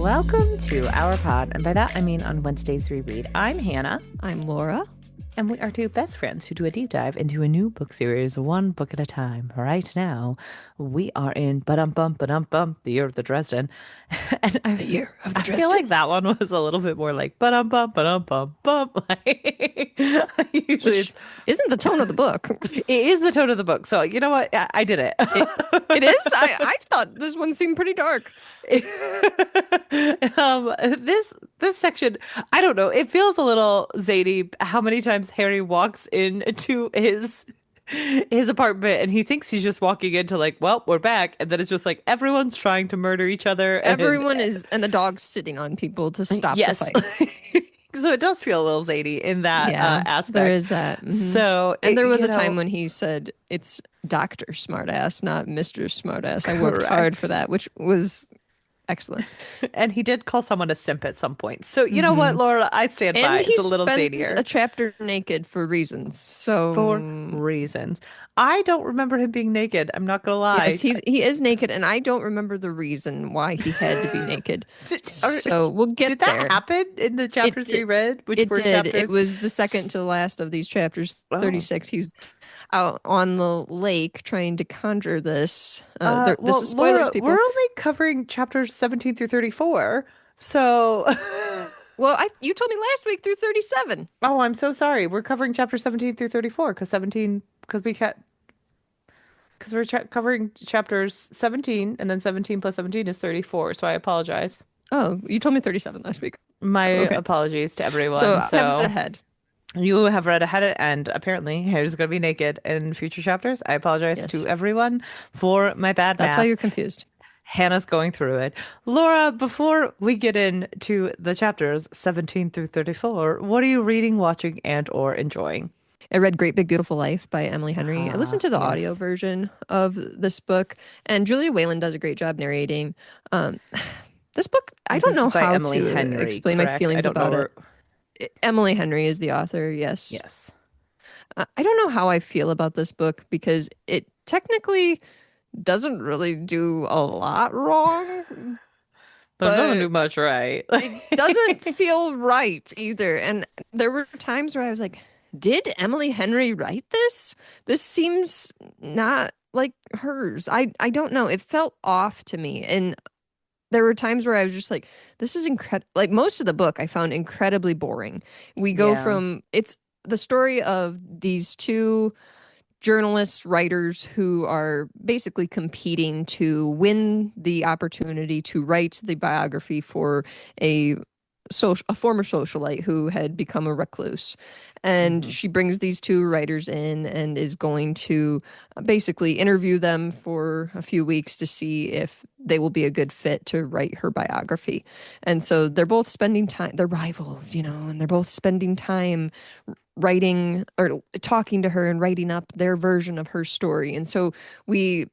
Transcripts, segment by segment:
Welcome to our pod, and by that I mean on Wednesdays we read. I'm Hannah. I'm Laura. And we are two best friends who do a deep dive into a new book series, one book at a time. Right now, we are in Ba-dum-bum, The Year of the Dresden. And The Year of the I Dresden. feel like that one was a little bit more like Ba-dum-bum. Like, usually Which isn't the tone of the book. it is the tone of the book. So you know what? I did it. It is? I thought this one seemed pretty dark. This section, I don't know. It feels a little zany. How many times Harry walks into his apartment and he thinks he's just walking into like, well, we're back, and then it's just like everyone's trying to murder each other. Everyone is, and the dog's sitting on people to stop the fights. So it does feel a little zany in that aspect. There is that. Mm-hmm. So, and there was a time when he said it's Dr. Smartass, not Mr. Smartass. I worked hard for that, which was excellent. And he did call someone a simp at some point. So you know what, Laura, I stand by. It's a little zanier. A chapter naked for reasons. So for reasons. I don't remember him being naked. I'm not gonna lie. Yes, he is naked, and I don't remember the reason why he had to be naked. So we'll get there. Did that happen in the chapters we read? It did. Chapters? It was the second to last of these chapters, 36. He's out on the lake trying to conjure this. This is spoilers, Laura, people. We're only covering chapters 17 through 34. So well, you told me last week through 37. Oh, I'm so sorry. We're covering chapter 17 through 34 because we're covering chapters 17, and then 17 plus 17 is 34. So I apologize. Oh, you told me 37 last week. My apologies to everyone. So I've read ahead. You have read ahead, and apparently Harry's going to be naked in future chapters. I apologize to everyone for my bad math. That's why you're confused. Hannah's going through it. Laura, before we get into the chapters 17 through 34, what are you reading, watching, and or enjoying? I read Great Big Beautiful Life by Emily Henry. I listened to the audio version of this book, and Julia Whalen does a great job narrating. This book, I don't know how to explain my feelings about it. Emily Henry is the author, yes. Yes. I don't know how I feel about this book because it technically doesn't really do a lot wrong. But it doesn't do much right. It doesn't feel right either. And there were times where I was like, did Emily Henry write this? This seems not like hers. I don't know. It felt off to me. And there were times where I was just like, this is incredible. Like most of the book I found incredibly boring. We go from, it's the story of these two journalists, writers who are basically competing to win the opportunity to write the biography for a former socialite who had become a recluse. And she brings these two writers in and is going to basically interview them for a few weeks to see if they will be a good fit to write her biography. And so they're both spending time, they're rivals, and they're both spending time writing or talking to her and writing up their version of her story. And so we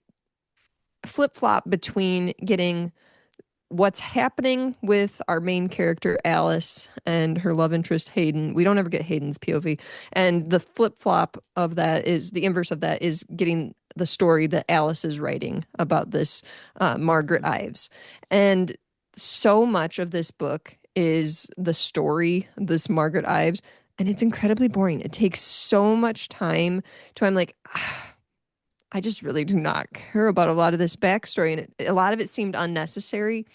flip-flop between getting what's happening with our main character, Alice, and her love interest, Hayden. We don't ever get Hayden's POV. And the flip-flop of that is, the inverse of that is getting the story that Alice is writing about this Margaret Ives. And so much of this book is the story, this Margaret Ives, and it's incredibly boring. It takes so much time to, I'm like, I just really do not care about a lot of this backstory. And a lot of it seemed unnecessary.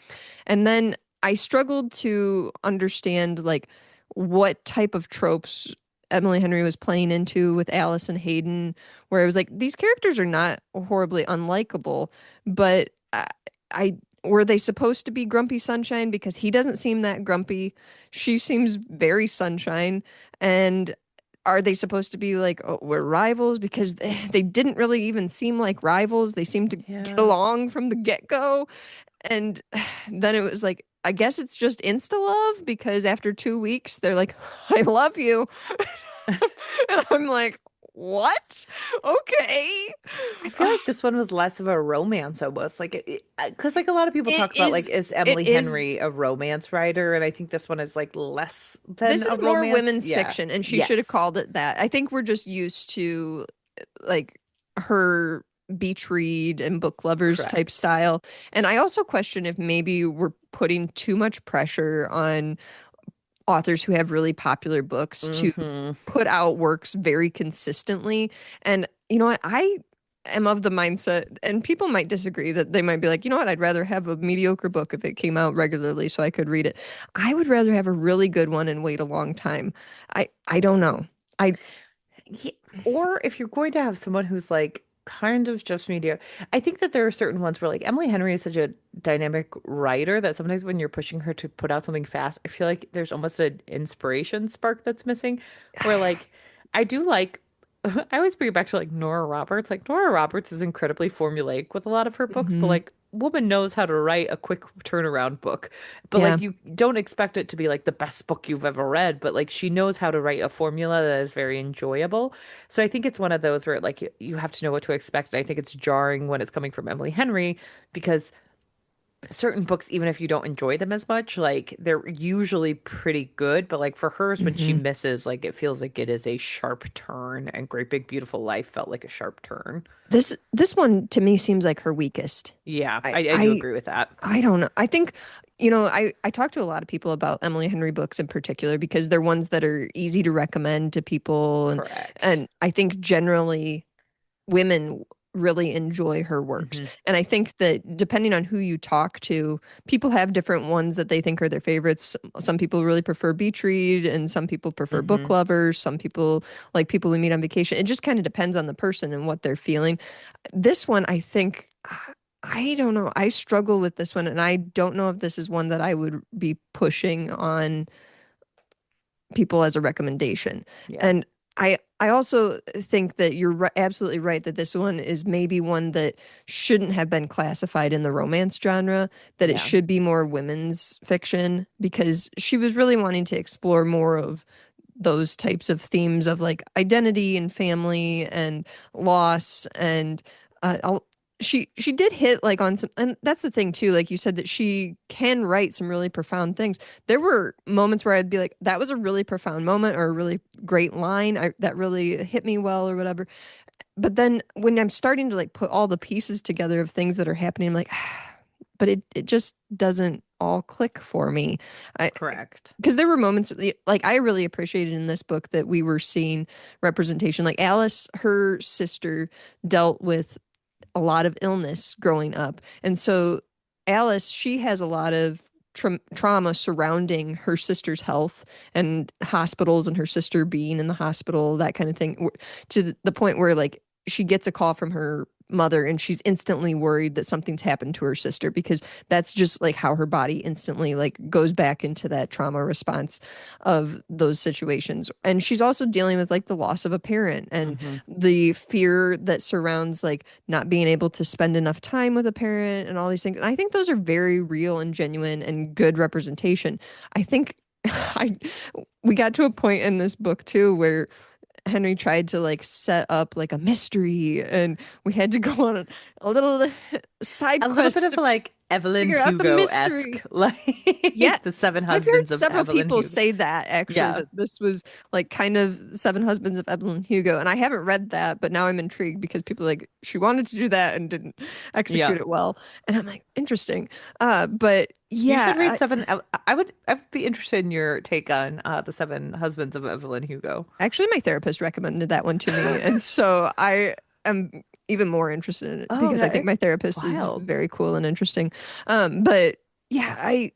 And then I struggled to understand like what type of tropes Emily Henry was playing into with Alice and Hayden, where it was like, these characters are not horribly unlikable, but were they supposed to be grumpy sunshine? Because he doesn't seem that grumpy. She seems very sunshine. And are they supposed to be like, oh, we're rivals? Because they didn't really even seem like rivals. They seemed to get along from the get-go. And then it was like, I guess it's just insta-love, because after 2 weeks, they're like, I love you. And I'm like, what? Okay. I feel like this one was less of a romance almost, like because like a lot of people talk about like, is Emily Henry a romance writer? And I think this one is like less than this is a more romance. Women's fiction, and she should have called it that. I think we're just used to like her beach read and book lovers type Correct. style. And I also question if maybe we're putting too much pressure on authors who have really popular books to Hmm. put out works very consistently. And you know what? I am of the mindset, and people might disagree that they might be like, you know what? I'd rather have a mediocre book if it came out regularly so I could read it. I would rather have a really good one and wait a long time. I don't know. I Yeah. Or if you're going to have someone who's like kind of just media, I think that there are certain ones where like Emily Henry is such a dynamic writer that sometimes when you're pushing her to put out something fast, I feel like there's almost an inspiration spark that's missing. Where like I do like I always bring it back to like Nora Roberts. Like Nora Roberts is incredibly formulaic with a lot of her books, but Mhm. like woman knows how to write a quick turnaround book. But Yeah. like you don't expect it to be like the best book you've ever read, but like she knows how to write a formula that is very enjoyable. So I think it's one of those where like you have to know what to expect. And I think it's jarring when it's coming from Emily Henry because certain books, even if you don't enjoy them as much, like they're usually pretty good. But like for hers, when she Mhm. misses, like it feels like it is a sharp turn, and Great Big Beautiful Life felt like a sharp turn. This one to me seems like her weakest. Yeah, I I do I agree with that. I don't know. I think, I talk to a lot of people about Emily Henry books in particular because they're ones that are easy to recommend to people, Correct. and I think generally women really enjoy her works. Hmm. And I think that depending on who you talk to, people have different ones that they think are their favorites. Some people really prefer beach read, and some people prefer book Hmm. lovers. Some people like people we meet on vacation. It just kind of depends on the person and what they're feeling. This one, I think, I don't know. I struggle with this one, and I don't know if this is one that I would be pushing on people as a recommendation. Yeah. And I also think that you're absolutely right that this one is maybe one that shouldn't have been classified in the romance genre, that it Yeah. should be more women's fiction because she was really wanting to explore more of those types of themes of like identity and family and loss and she did hit like on some, and that's the thing too, like you said, that she can write some really profound things. There were moments where I'd be like, that was a really profound moment or a really great line that really hit me well or whatever. But then when I'm starting to like put all the pieces together of things that are happening, I'm like, but it just doesn't all click for me. I Correct. Because there were moments like I really appreciated in this book that we were seeing representation. Like Alice, her sister dealt with a lot of illness growing up. And so Alice, she has a lot of trauma surrounding her sister's health and hospitals and her sister being in the hospital, that kind of thing, to the point where like she gets a call from her mother and she's instantly worried that something's happened to her sister because that's just like how her body instantly like goes back into that trauma response of those situations. And she's also dealing with like the loss of a parent and Hmm. the fear that surrounds like not being able to spend enough time with a parent and all these things. And I think those are very real and genuine and good representation. I think I we got to a point in this book too where Henry tried to like set up like a mystery and we had to go on a little side A little bit quest of to like Evelyn figure out the Hugo-esque, mystery. Yeah, like the Seven I've heard Husbands of several Evelyn people Hugo. say that actually, Yeah. that this was like kind of Seven Husbands of Evelyn Hugo. And I haven't read that, but now I'm intrigued because people are like, she wanted to do that and didn't Yeah. execute it well. And I'm like, interesting. But You should read yeah, I would be interested in your take on the Seven Husbands of Evelyn Hugo. actually, my therapist recommended that one to me. And so I am even more interested in it Oh, because I think okay. my therapist is Wild. very cool and interesting. But yeah, I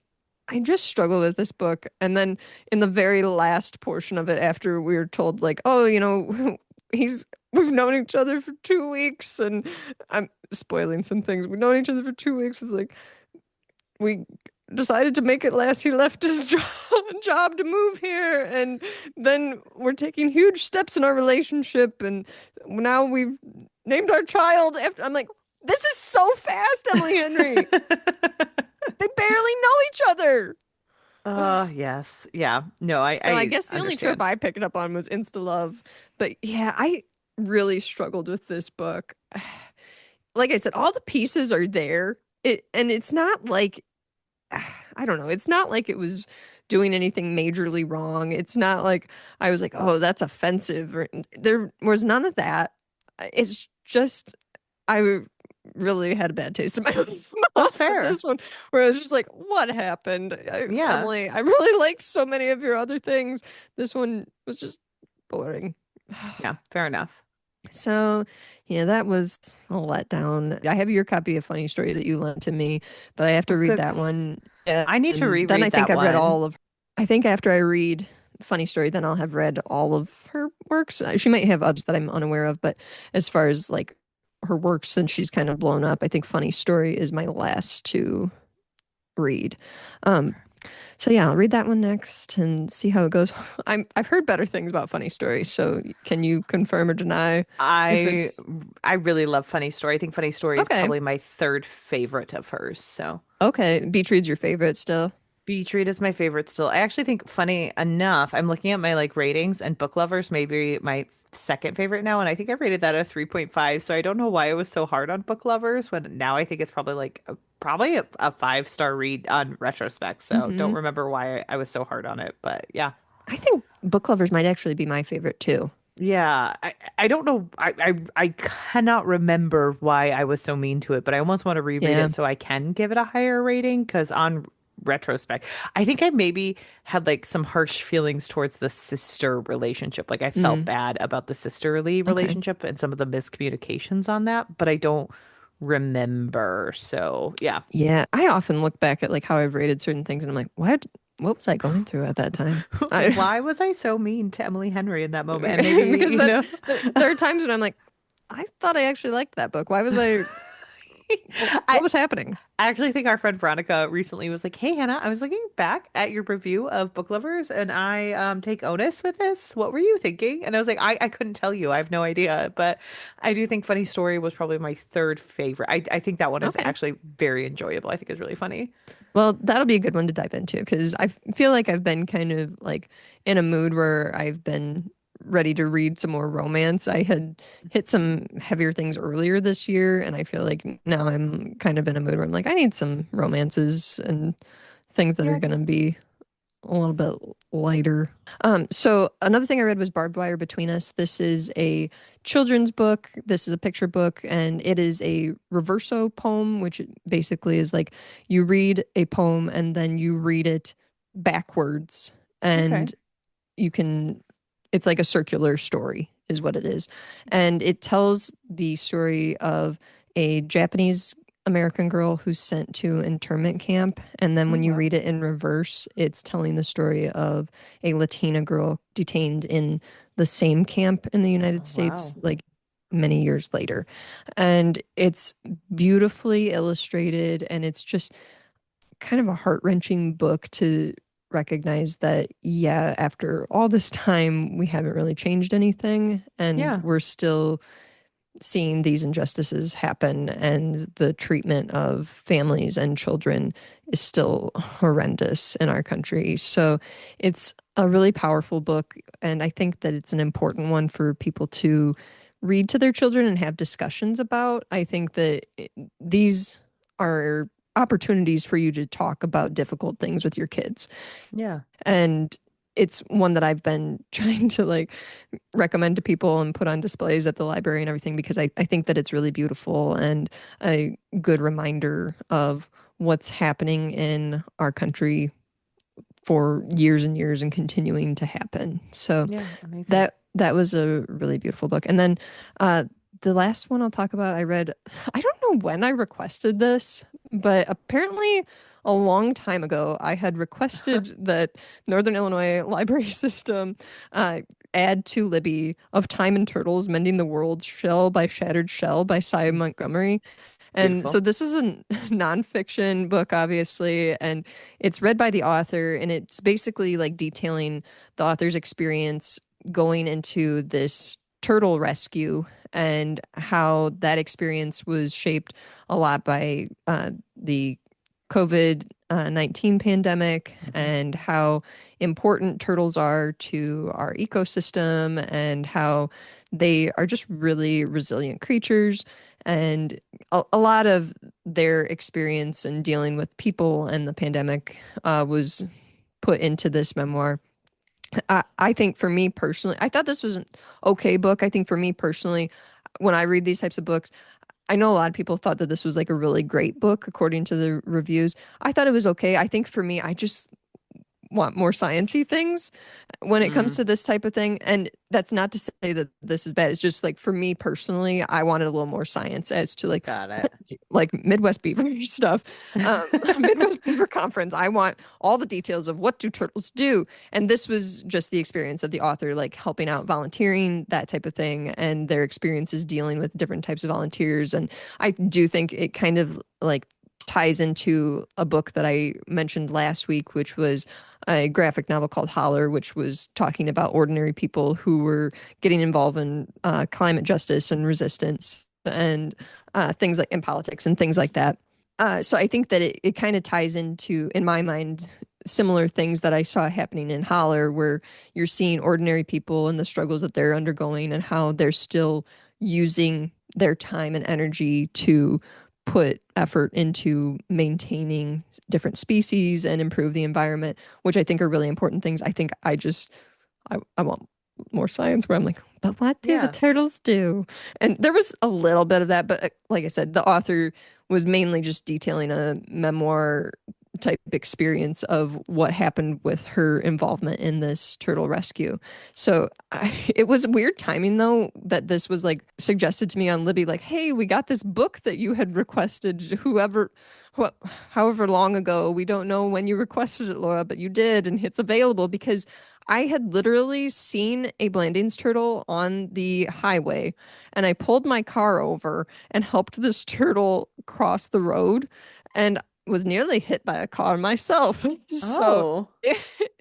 just struggle with this book. And then in the very last portion of it, after we were told, like, oh, he's we've known each other for 2 weeks, and I'm spoiling some things. We've known each other for 2 weeks. It's like we decided to make it last. He left his job to move here, and then we're taking huge steps in our relationship, and now we've named our child after. I'm like, this is so fast, Emily Henry. They barely know each other. Yes. Yeah. No, So I I guess the only trope understand. I picked up on was insta love. But yeah, I really struggled with this book. Like I said, all the pieces are there. It's not like I don't know. It's not like it was doing anything majorly wrong. It's not like I was like, "Oh, that's offensive." There was none of that. It's just I really had a bad taste in my That's mouth with fair. this one, where I was just like, "What happened, Yeah. Emily? I really liked so many of your other things. This one was just boring." Yeah, fair enough. So, yeah, that was a letdown. I have your copy of Funny Story that you lent to me, but I have to Well, read good, that 'cause one. I need to And then I reread think that I've read one. all of, I think after I read Funny Story, then I'll have read all of her works. She might have others that I'm unaware of, but as far as like her works since she's kind of blown up, I think Funny Story is my last to read. Um, so yeah, I'll read that one next and see how it goes. I've heard better things about Funny Story, so can you confirm or deny if I it's I really love Funny Story. I think Funny Story is okay? probably my third favorite of hers. So Okay, Beach Read's your favorite still. Beach Read is my favorite still. I actually think funny enough, I'm looking at my like ratings and Book Lovers maybe my second favorite now, and I think I rated that a 3.5. So I don't know why I was so hard on Book Lovers when now I think it's probably like probably a 5-star read on retrospect. So don't Hmm. remember why I was so hard on it, but yeah. I think Book Lovers might actually be my favorite too. Yeah, I don't know. I cannot remember why I was so mean to it, but I almost want to reread Yeah. it so I can give it a higher rating because on retrospect, I think I maybe had like some harsh feelings towards the sister relationship. Like I felt Mm, bad about the sisterly okay. relationship and some of the miscommunications on that, but I don't remember. So yeah. Yeah, I often look back at like how I've rated certain things and I'm like, what was I going through at that time? I Why was I so mean to Emily Henry in that moment? And maybe, because you know. there are times when I'm like, I thought I actually liked that book. Why was I what I was happening? I actually think our friend Veronica recently was like, "Hey Hannah, I was looking back at your review of Book Lovers and I take onus with this. What were you thinking?" And I was like, I couldn't tell you. I have no idea. But I do think Funny Story was probably my third favorite. I think that one is Okay. actually very enjoyable. I think it's really funny. Well, that'll be a good one to dive into because I feel like I've been kind of like in a mood where I've been ready to read some more romance. I had hit some heavier things earlier this year, and I feel like now I'm kind of in a mood where I'm like, I need some romances and things that Yeah, are I going to get it. be a little bit lighter. So another thing I read was Barbed Wire Between Us. This is a children's book. This is a picture book, and it is a reverso poem, which basically is like you read a poem and then you read it backwards, Okay. and you can. It's like a circular story, is what it is, and it tells the story of a Japanese American girl who's sent to internment camp. And then Oh when you wow. read it in reverse, it's telling the story of a Latina girl detained in the same camp in the United Oh States, wow. like many years later. And it's beautifully illustrated, and it's just kind of a heart-wrenching book to recognize that, yeah, after all this time, we haven't really changed anything, and Yeah. we're still seeing these injustices happen, and the treatment of families and children is still horrendous in our country. So it's a really powerful book, and I think that it's an important one for people to read to their children and have discussions about. I think that these are opportunities for you to talk about difficult things with your kids. Yeah. And it's one that I've been trying to like recommend to people and put on displays at the library and everything because I think that it's really beautiful and a good reminder of what's happening in our country for years and years and continuing to happen. So Yeah. Amazing. that was a really beautiful book. And then uh, the last one I'll talk about, I read, I don't know when I requested this, but apparently a long time ago, I had requested that Northern Illinois library system uh, add to Libby of Time and Turtles, Mending the World's Shell by Shattered Shell by Cy Montgomery. And so Beautiful. this is a nonfiction book, obviously, and it's read by the author, and it's basically like detailing the author's experience going into this turtle rescue and how that experience was shaped a lot by the COVID 19 pandemic Hmm. and how important turtles are to our ecosystem and how they are just really resilient creatures. And a lot of their experience in dealing with people and the pandemic was put into this memoir. I think for me personally, I thought this was an okay book. I think for me personally, when I read these types of books, I know a lot of people thought that this was like a really great book according to the reviews. I thought it was okay. I think for me, I just want more sciencey things when it comes Mm, to this type of thing. And that's not to say that this is bad. It's just like for me personally, I wanted a little more science as to got it. like Midwest Beaver stuff. Midwest Beaver Conference. I want all the details of what do turtles do. And this was just the experience of the author, like helping out volunteering, that type of thing, and their experiences dealing with different types of volunteers. And I do think it kind of like ties into a book that I mentioned last week, which was a graphic novel called Holler, which was talking about ordinary people who were getting involved in climate justice and resistance and things like in politics and things like that. So I think that it kind of ties into, in my mind, similar things that I saw happening in Holler, where you're seeing ordinary people and the struggles that they're undergoing and how they're still using their time and energy to put effort into maintaining different species and improve the environment, which I think are really important things. I think I want more science where I'm like, but what do the Yeah. turtles do? And there was a little bit of that, but like I said, the author was mainly just detailing a memoir type experience of what happened with her involvement in this turtle rescue. So it was weird timing though that this was like suggested to me on Libby, like, hey, we got this book that you had requested, what, however long ago. We don't know when you requested it, Laura, but you did, and it's available because I had literally seen a Blandings turtle on the highway, and I pulled my car over and helped this turtle cross the road and was nearly hit by a car myself. So, Oh.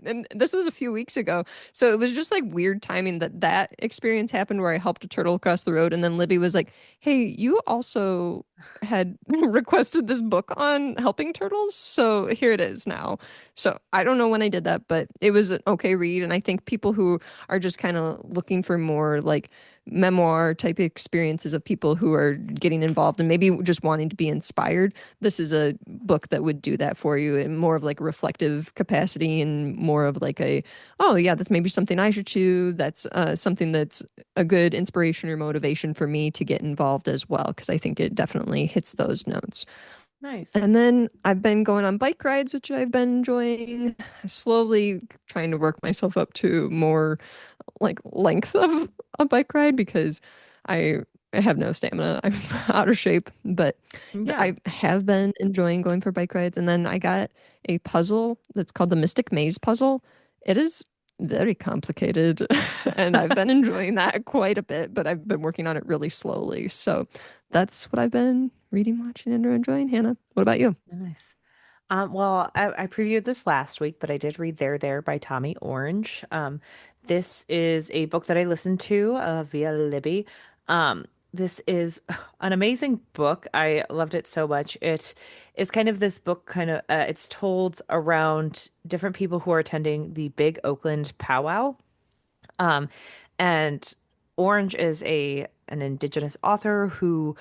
and this was a few weeks ago. So it was just like weird timing that that experience happened where I helped a turtle across the road. And then Libby was like, hey, you also had requested this book on helping turtles. So here it is now. So I don't know when I did that, but it was an okay read. And I think people who are just kind of looking for more like memoir type experiences of people who are getting involved and maybe just wanting to be inspired, this is a book that would do that for you in more of like a reflective capacity and more of like a, oh yeah, that's maybe something I should choose. That's something that's a good inspiration or motivation for me to get involved as well, because I think it definitely hits those notes. Nice. And then I've been going on bike rides, which I've been enjoying, slowly trying to work myself up to more like length of a bike ride because I have no stamina. I'm out of shape, but Yeah. I have been enjoying going for bike rides. And then I got a puzzle that's called the Mystic Maze puzzle. It is very complicated, and I've been enjoying that quite a bit, but I've been working on it really slowly. So that's what I've been reading, watching, and enjoying. Hannah, what about you? Nice. Well, I previewed this last week, but I did read There by Tommy Orange. This is a book that I listened to via Libby. This is an amazing book. I loved it so much. It is kind of this book, it's told around different people who are attending the Big Oakland Powwow. Um, and Orange is an indigenous author who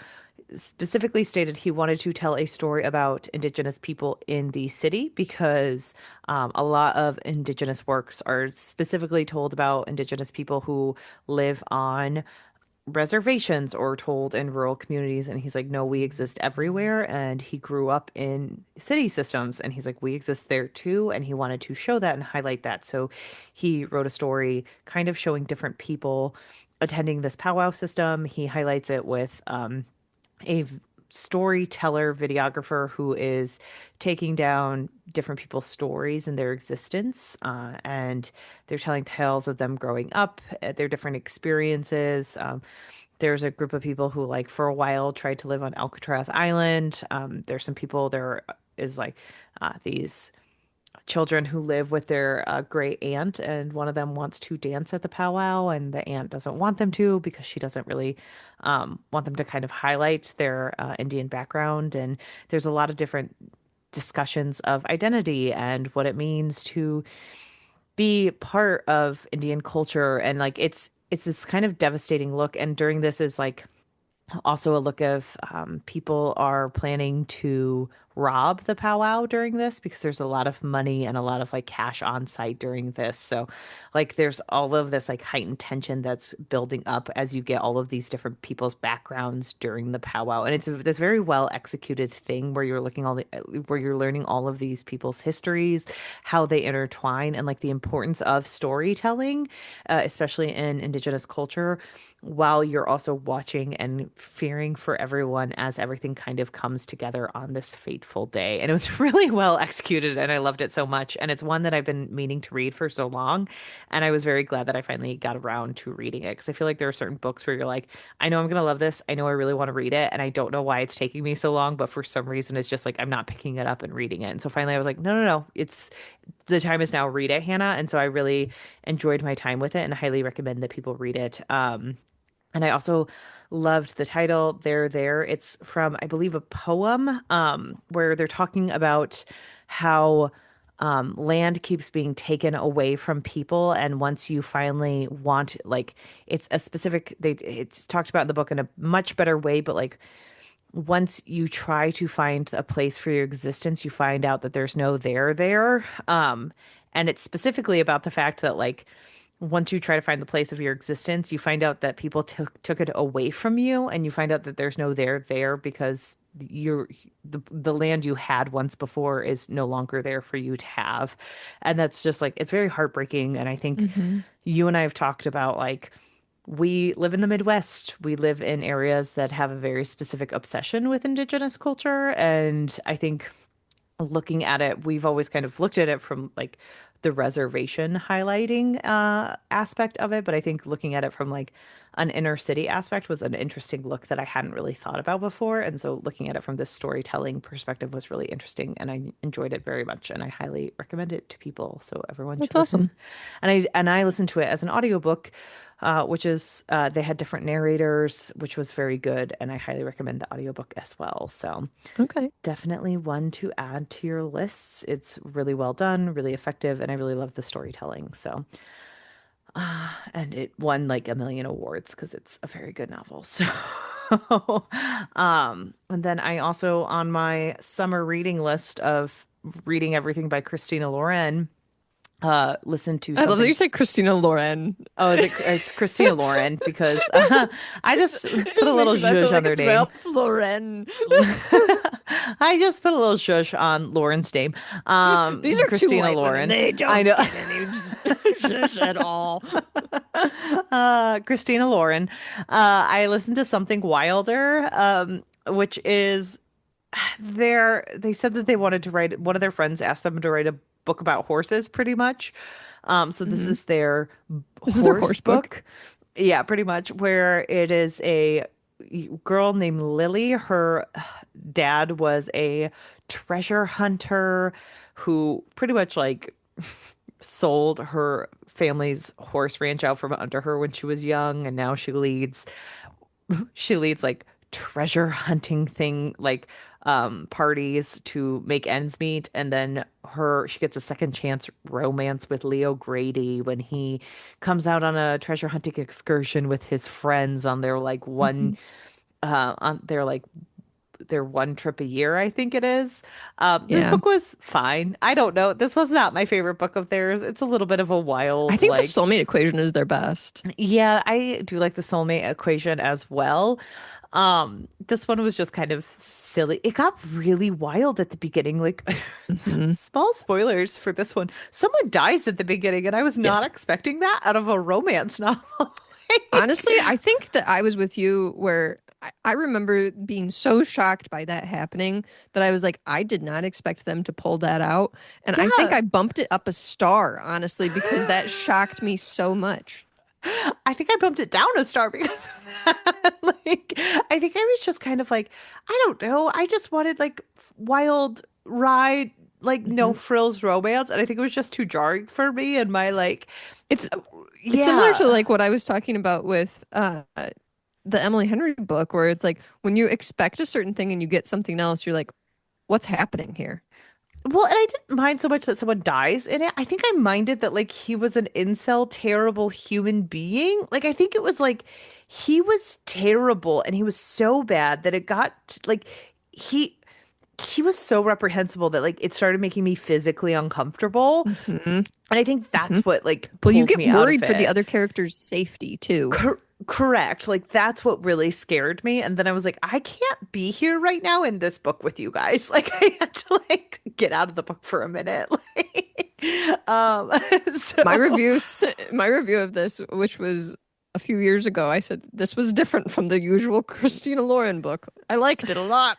specifically stated he wanted to tell a story about indigenous people in the city because a lot of indigenous works are specifically told about indigenous people who live on reservations or told in rural communities. And he's like, no, we exist everywhere. And he grew up in city systems and he's like, we exist there too. And he wanted to show that and highlight that. So he wrote a story kind of showing different people attending this powwow system. He highlights it with a storyteller videographer who is taking down different people's stories and their existence and they're telling tales of them growing up their different experiences. There's a group of people who like for a while tried to live on Alcatraz Island. There's some people there is like these children who live with their great aunt, and one of them wants to dance at the powwow, and the aunt doesn't want them to because she doesn't really want them to kind of highlight their Indian background. And there's a lot of different discussions of identity and what it means to be part of Indian culture, and like it's this kind of devastating look. And during this is like also a look of people are planning to rob the powwow during this because there's a lot of money and a lot of like cash on site during this. So like there's all of this like heightened tension that's building up as you get all of these different people's backgrounds during the powwow. And it's this very well executed thing where you're looking all the where you're learning all of these people's histories, how they intertwine, and like the importance of storytelling, especially in Indigenous culture, while you're also watching and fearing for everyone as everything kind of comes together on this fateful day. And it was really well executed, and I loved it so much. And it's one that I've been meaning to read for so long. And I was very glad that I finally got around to reading it because I feel like there are certain books where you're like, I know I'm going to love this. I know I really want to read it. And I don't know why it's taking me so long, but for some reason, it's just like I'm not picking it up and reading it. And so finally, I was like, no, no, no. It's the time is now. Read it, Hannah. And so I really enjoyed my time with it and highly recommend that people read it. And I also loved the title, There, There. It's from, I believe, a poem where they're talking about how land keeps being taken away from people. And once you finally want, like, it's a specific, it's talked about in the book in a much better way, but like, once you try to find a place for your existence, you find out that there's no there there. And it's specifically about the fact that, like, once you try to find the place of your existence, you find out that people took it away from you, and you find out that there's no there there because the land you had once before is no longer there for you to have. And that's just like it's very heartbreaking. And I think Hmm. you and I have talked about like we live in the Midwest. We live in areas that have a very specific obsession with Indigenous culture. And I think looking at it, we've always kind of looked at it from like the reservation highlighting aspect of it. But I think looking at it from like an inner city aspect was an interesting look that I hadn't really thought about before. And so looking at it from this storytelling perspective was really interesting and I enjoyed it very much and I highly recommend it to people. So everyone should That's listen. awesome. And I listened to it as an audiobook, which is they had different narrators, which was very good. And I highly recommend the audiobook as well. So Okay. definitely one to add to your lists. It's really well done, really effective, and I really love the storytelling. So, and it won like a million awards because it's a very good novel. So, and then I also on my summer reading list of reading everything by Christina Lauren, listened to I love that you something. said Christina Lauren. Oh, is it? It's Christina Lauren because I just It put a just little makes me feel zhuzh on like their it's name. Ralph Lauren. I just put a little shush on Lauren's name. These are two Christina white women. Lauren. They I don't know. get any shush at all. Christina Lauren. I listened to Something Wilder, which is they said that they wanted to write, one of their friends asked them to write a book about horses, pretty much. So this Hmm. is their This is their horse horse book. book. Yeah, pretty much, where it is a girl named Lily. Her dad was a treasure hunter who pretty much like sold her family's horse ranch out from under her when she was young, and now she leads like treasure hunting thing like parties to make ends meet, and then she gets a second chance romance with Leo Grady when he comes out on a treasure hunting excursion with his friends on their like one Hmm. on their one trip a year, I think it is. This Yeah. book was fine. I don't know. This was not my favorite book of theirs. It's a little bit of a I wild, think the like, soulmate equation is their best. yeah, I do like the soulmate equation as well. This one was just kind of silly. It got really wild at the beginning. Like, Hmm. small spoilers for this one. Someone dies at the beginning, and I was not Yes. expecting that out of a romance novel. Honestly, Like, I think that I was with you where I remember being so shocked by that happening that I was like, I did not expect them to pull that out. And I think yeah. I bumped it up a star, honestly, because that shocked me so much. I think I bumped it down a star because of that. Like, I think I was just kind of like, I don't know. I just wanted like wild ride, like no Hmm. frills romance. And I think it was just too jarring for me and my like, It's It's similar to yeah. like what I was talking about with the Emily Henry book, where it's like when you expect a certain thing and you get something else, you're like, what's happening here? Well, and I didn't mind so much that someone dies in it. I think I minded that like he was an incel, terrible human being. Like I think it was like he was terrible and he was so bad that it got like he he was so reprehensible that like it started making me physically uncomfortable. Hmm. And I think Hmm. that's what like Well, you pulled get me out of worried for the it. other character's safety too. Correct. Like that's what really scared me. And then I was like, I can't be here right now in this book with you guys. Like I had to like get out of the book for a minute. Like, My so reviews, my review of this, which was a few years ago, I said this was different from the usual Christina Lauren book. I liked it a lot.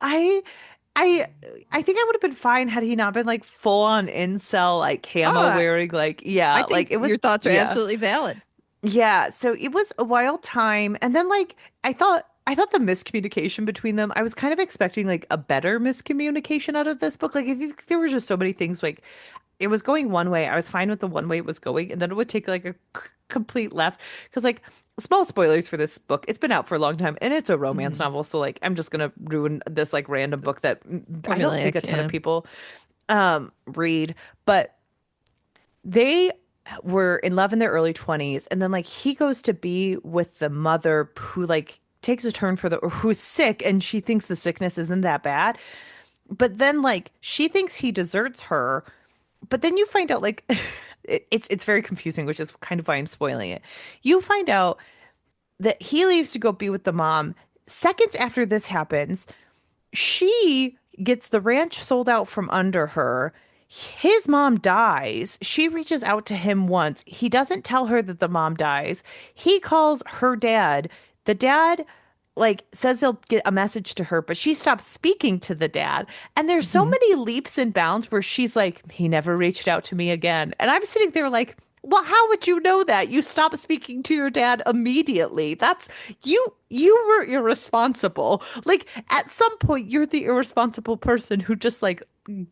I I I think I would have been fine had he not been like full on incel, like Oh, camo wearing, like I yeah, like think it was your thoughts are yeah. absolutely valid. Yeah, so it was a wild time. And then like I thought the miscommunication between them, I was kind of expecting like a better miscommunication out of this book. Like I think there were just so many things like it was going one way. I was fine with the one way it was going, and then it would take like a complete left. Because like small spoilers for this book, it's been out for a long time and it's a romance Hmm. novel. So like I'm just gonna ruin this like random book that I don't think a Formulaic, ton of yeah. people read. But they were in love in their early 20s, and then like he goes to be with the mother who like takes a turn for the or who's sick, and she thinks the sickness isn't that bad, but then like she thinks he deserts her, but then you find out like it's very confusing, which is kind of why I'm spoiling it. You find out that he leaves to go be with the mom. Seconds after this happens, she gets the ranch sold out from under her. His mom dies. She reaches out to him once. He doesn't tell her that the mom dies. He calls her dad. The dad like says he'll get a message to her, but she stops speaking to the dad. And there's so Hmm. many leaps and bounds where she's like, he never reached out to me again. And I'm sitting there like, well, how would you know that? You stopped speaking to your dad immediately. That's you were irresponsible. Like at some point you're the irresponsible person who just like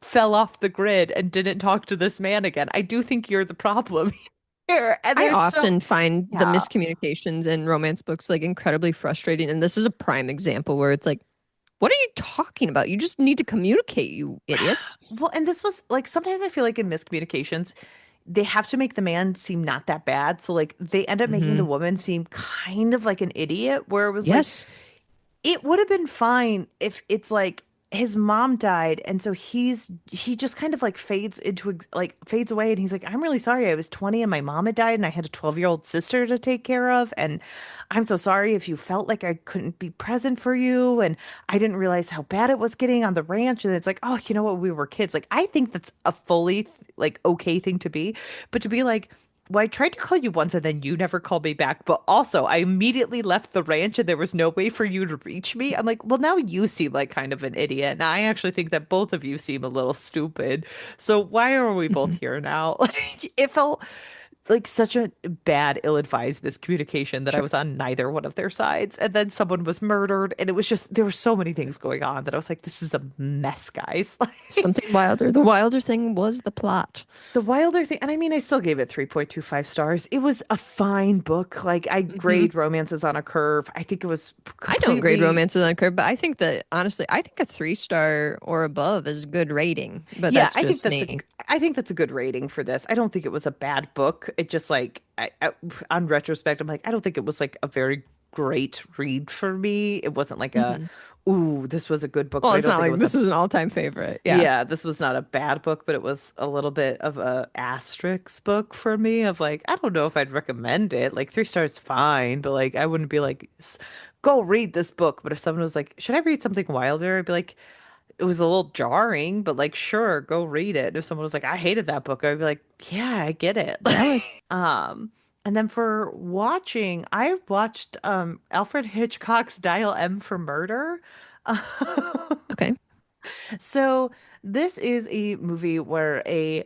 fell off the grid and didn't talk to this man again. I do think you're the problem here. And I there's so often find the yeah. miscommunications in romance books like incredibly frustrating. And this is a prime example where it's like, what are you talking about? You just need to communicate, you idiots. Well, and this was like sometimes I feel like in miscommunications, they have to make the man seem not that bad. So like they end up making the Hmm. woman seem kind of like an idiot, where it was like Yes. it would have been fine if it's like his mom died, and so he just kind of like fades away, and he's like, I'm really sorry, I was 20 and my mom had died and I had a 12-year-old sister to take care of, and I'm so sorry if you felt like I couldn't be present for you, and I didn't realize how bad it was getting on the ranch. And it's like, oh, you know what, we were kids. Like I think that's a fully like okay thing to be, but to be like, well, I tried to call you once and then you never called me back. But also, I immediately left the ranch and there was no way for you to reach me. I'm like, well, now you seem like kind of an idiot. And I actually think that both of you seem a little stupid. So why are we both Hmm. here now? Like, it felt like such a bad, ill-advised miscommunication that I Sure. was on neither one of their sides. And then someone was murdered. And it was just, there were so many things going on that I was like, this is a mess, guys. Something wilder. The wilder thing was the plot. The Wilder thing, and I mean, I still gave it 3.25 stars. It was a fine book. Like, I Hmm. grade romances on a curve. I think it was I don't grade completely, romances on curve, but I think that honestly, I think a 3 star or above is a good rating. But yeah, that's just me. I think that's a good rating for this. I don't think it was a bad book. It just like, on retrospect, I'm like, I don't think it was like a very great read for me. It wasn't like a, Hmm. ooh, this was a good book, Well, but I it's don't not think it like was a this is an all-time favorite. Yeah. yeah, this was not a bad book, but it was a little bit of a asterisk book for me of like, I don't know if I'd recommend it. Like 3 stars fine, but like I wouldn't be like, Go read this book." But if someone was like, "Should I read something wilder?" I'd be like, it was a little jarring, but like, sure, go read it. If someone was like, "I hated that book," I'd be like, "Yeah, I get it." Valid. Um, and then for watching, I watched Alfred Hitchcock's Dial M for Murder. Okay. So this is a movie where a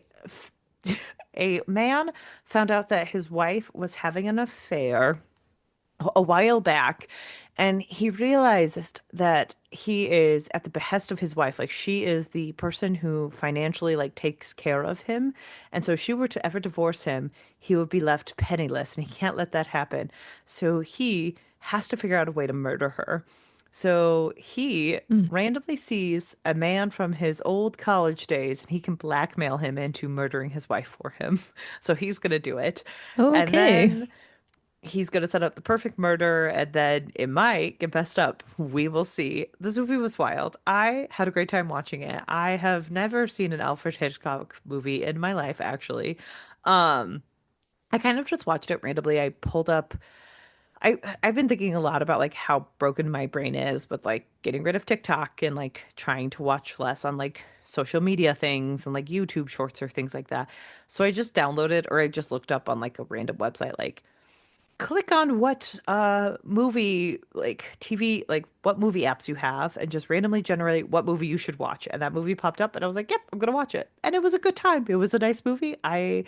man found out that his wife was having an affair a while back, and he realized that he is at the behest of his wife. Like she is the person who financially like takes care of him. And so if she were to ever divorce him, he would be left penniless, and he can't let that happen. So he has to figure out a way to murder her. So he Mm. randomly sees a man from his old college days, and he can blackmail him into murdering his wife for him. So he's gonna do it. And Okay. then he's going to set up the perfect murder and then it might get messed up. We will see. This movie was wild. I had a great time watching it. I have never seen an Alfred Hitchcock movie in my life, actually. Um, I kind of just watched it randomly. I pulled up I've been thinking a lot about like how broken my brain is with like getting rid of TikTok and like trying to watch less on like social media things and like YouTube shorts or things like that. So I just downloaded or I just looked up on like a random website like click on what movie like TV like what movie apps you have and just randomly generate what movie you should watch. And that movie popped up and I was like, "Yep, I'm gonna watch it." And it was a good time. It was a nice movie. I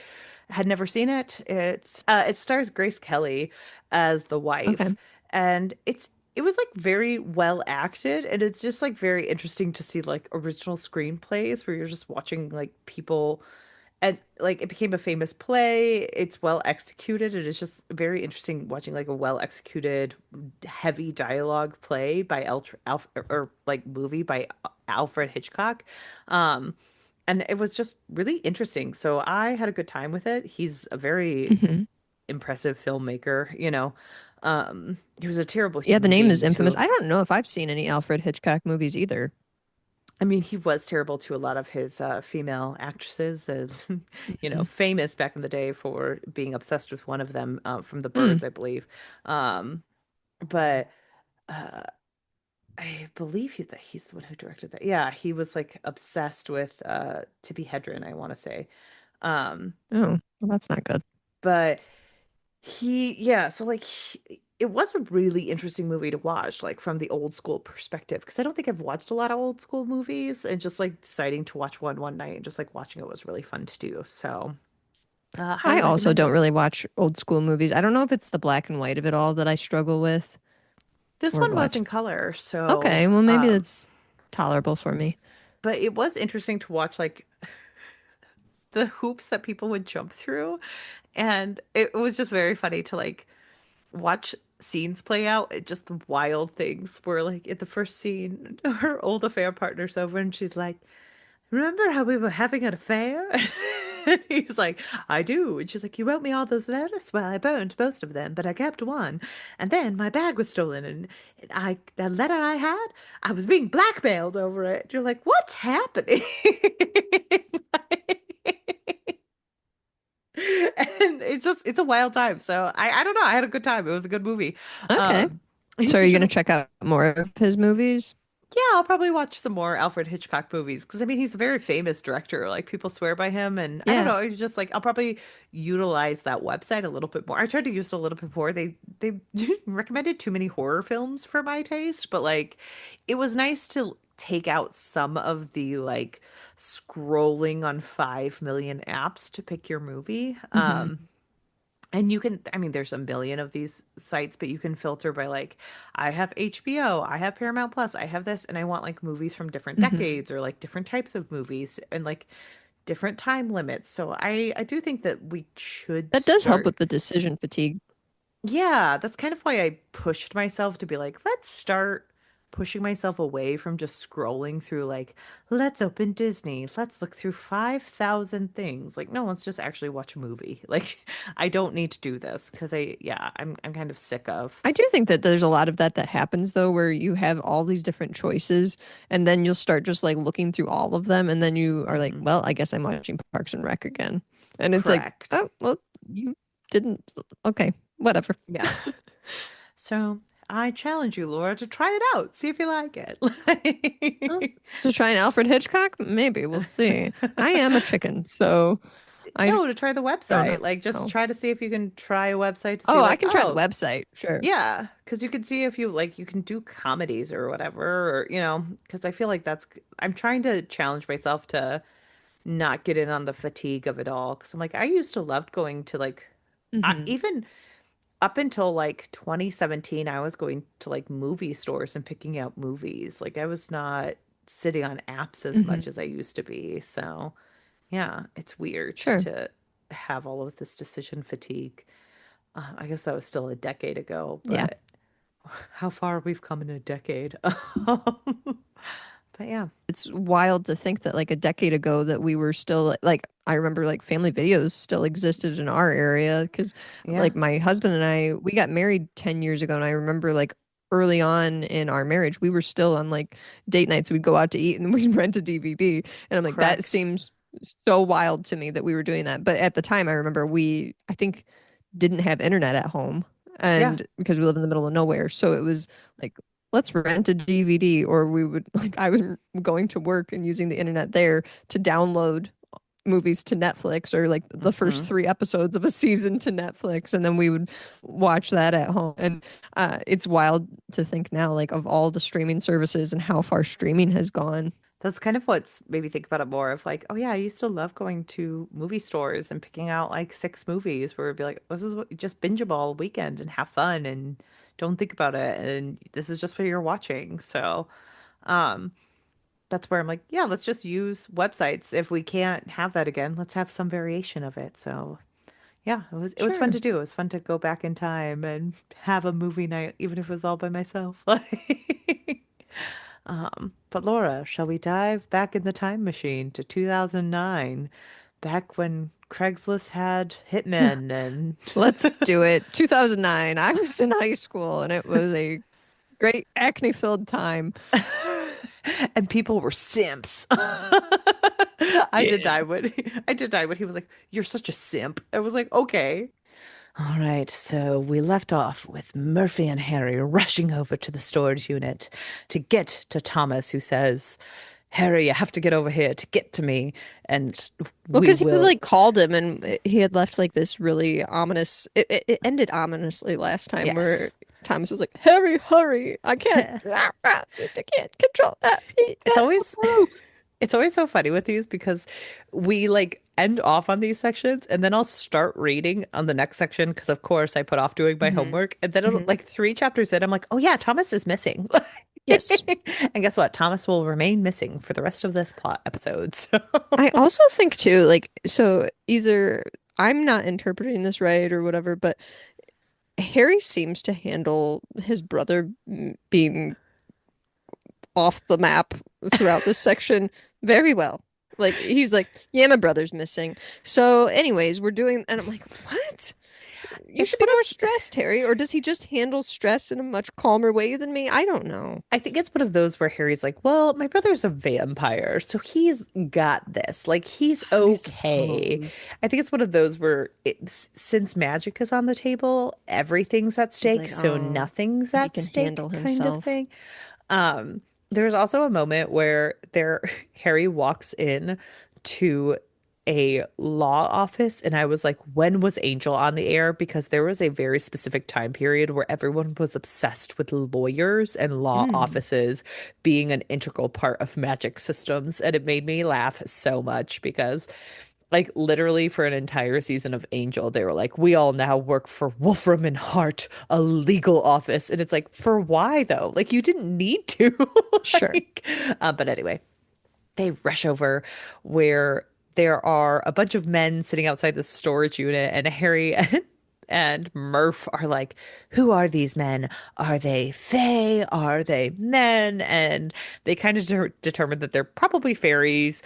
had never seen it. It stars Grace Kelly as the wife Okay. and it was like very well acted and it's just like very interesting to see like original screenplays where you're just watching like people and like it became a famous play. It's well executed. It is just very interesting watching like a well executed, heavy dialogue play by or like movie by Alfred Hitchcock. Um, and it was just really interesting. So I had a good time with it. He's a very Hmm. impressive filmmaker, you know. He was a terrible Yeah, the human name is being infamous. too. I don't know if I've seen any Alfred Hitchcock movies either. I mean, he was terrible to a lot of his female actresses, you know, Mhm. famous back in the day for being obsessed with one of them from the Mm. Birds, I believe. Um, but uh, I believe that he's the one who directed that. Yeah, he was like obsessed with Tippi Hedren, I want to say. Um, Oh, well, that's not good. but yeah, so like it was a really interesting movie to watch, like from the old school perspective, because I don't think I've watched a lot of old school movies, and just like deciding to watch one night and just like watching it was really fun to do. So, I highly also recommend don't it. really watch old school movies. I don't know if it's the black and white of it all that I struggle with This or one was what. in color, so Okay, well, maybe that's tolerable for me. but it was interesting to watch like the hoops that people would jump through, and it was just very funny to like watch scenes play out, just the wild things where like in the first scene, her old affair partner's over and she's like, "Remember how we were having an affair?" And he's like, "I do." And she's like, "You wrote me all those letters? Well, I burned most of them, but I kept one. And then my bag was stolen, and that letter I had, I was being blackmailed over it." You're like, "What's happening?" And it's a wild time. So I don't know. I had a good time. It was a good movie. Okay. So are You you going should to check out more of his movies? Yeah, I'll probably watch some more Alfred Hitchcock movies because I mean he's a very famous director. Like people swear by him, and I don't Yeah. know. It's just like I'll probably utilize that website a little bit more. I tried to use it a little bit more. They recommended too many horror films for my taste, but like it was nice to take out some of the like scrolling on 5 million apps to pick your movie. Hmm. And you can, I mean, there's a million of these sites, but you can filter by like, I have HBO, I have Paramount Plus, I have this, and I want like movies from different Hmm. decades or like different types of movies and like different time limits. So I do think that we should That does help start. with the decision fatigue. Yeah, that's kind of why I pushed myself to be like, let's start pushing myself away from just scrolling through like, let's open Disney, let's look through 5,000 things. Like, no, let's just actually watch a movie. Like, I don't need to do this because yeah, I'm kind of sick of. I do think that there's a lot of that happens though, where you have all these different choices, and then you'll start just like looking through all of them, and then you are like, Mhm. well, I guess I'm watching Parks and Rec again, and it's like, Correct. oh, well, you didn't. Okay, whatever. Yeah. So I challenge you, Laura, to try it out. See if you like it. Well, to try an Alfred Hitchcock, maybe we'll see. I am a chicken, so I No, to try the don't website. Like, just know. try to see if you can try a website to see, Oh, I like, can try the oh, website, sure. yeah, because you can see if you like, you can do comedies or whatever, or, you know, because I feel like I'm trying to challenge myself to not get in on the fatigue of it all. Because I'm like, I used to love going to like, Hmm. even up until like 2017, I was going to like movie stores and picking out movies. Like, I was not sitting on apps as much Hmm. as I used to be. So, yeah, it's weird Sure. to have all of this decision fatigue. I guess that was still a decade ago, Yeah. but how far we've come in a decade. But But yeah, It's wild to think that like a decade ago that we were still like I remember like family videos still existed in our area because yeah, like my husband and I we got married 10 years ago and I remember like early on in our marriage we were still on like date nights we'd go out to eat and we'd rent a DVD and I'm like that correct. seems so wild to me that we were doing that but at the time I remember we I think didn't have internet at home Yeah. and because we live in the middle of nowhere so it was like let's rent a DVD or we would like I was going to work and using the internet there to download movies to Netflix or like the first Hmm. 3 episodes of a season to Netflix and then we would watch that at home and it's wild to think now like of all the streaming services and how far streaming has gone. That's kind of what's made me think about it more of like, oh yeah, I used to love going to movie stores and picking out like 6 movies where it'd be like, this is what just binge them all weekend and have fun and don't think about it. And this is just what you're watching. So, um, that's where I'm like, yeah, let's just use websites. If we can't have that again, let's have some variation of it. So yeah, it was fun Sure. to do. It was fun to go back in time and have a movie night, even if it was all by myself. Like, but Laura, shall we dive back in the time machine to 2009, back when Craigslist had hitmen and Let's do it. 2009. I was in high school and it was a great acne filled time. and people were simps. I did Yeah. die when I did die when he was like, "You're such a simp." I was like, "Okay." All right, so we left off with Murphy and Harry rushing over to the storage unit to get to Thomas, who says, "Harry, you have to get over here to get to me, and Well, we because he had will." like called him and he had left like this really ominous. It ended ominously last time where Yes. Thomas was like, "Harry, hurry! I can't control that. It's always it's always so funny with these because we like end off on these sections and then I'll start reading on the next section because of course I put off doing my Hmm. homework and then it'll Hmm. like 3 chapters in I'm like, "Oh yeah, Thomas is missing." Yes, And guess what? Thomas will remain missing for the rest of this plot episode. So I also think too. Like, so either I'm not interpreting this right or whatever, but Harry seems to handle his brother being off the map throughout this section very well. Like he's like, yeah, my brother's missing. So, anyways, we're doing, and I'm like, what? You it's should be one more of stressed, Harry. Or does he just handle stress in a much calmer way than me? I don't know. I think it's one of those where Harry's like, well, my brother's a vampire, so he's got this. Like, he's I okay. suppose I think it's one of those where since magic is on the table, everything's at he's stake, like, so oh, nothing's he at can stake handle kind of himself. thing. There's also a moment where Harry walks in to a law office, and I was like, when was Angel on the air? Because there was a very specific time period where everyone was obsessed with lawyers and law Mm. offices being an integral part of magic systems. And it made me laugh so much because like literally for an entire season of Angel, they were like, we all now work for Wolfram and Hart, a legal office. And it's like, for why though? Like you didn't need to. Sure. Like, but anyway, they rush over where there are a bunch of men sitting outside the storage unit, and Harry and Murph are like, who are these men? Are they fae? Are they men? And they kind of determine that they're probably fairies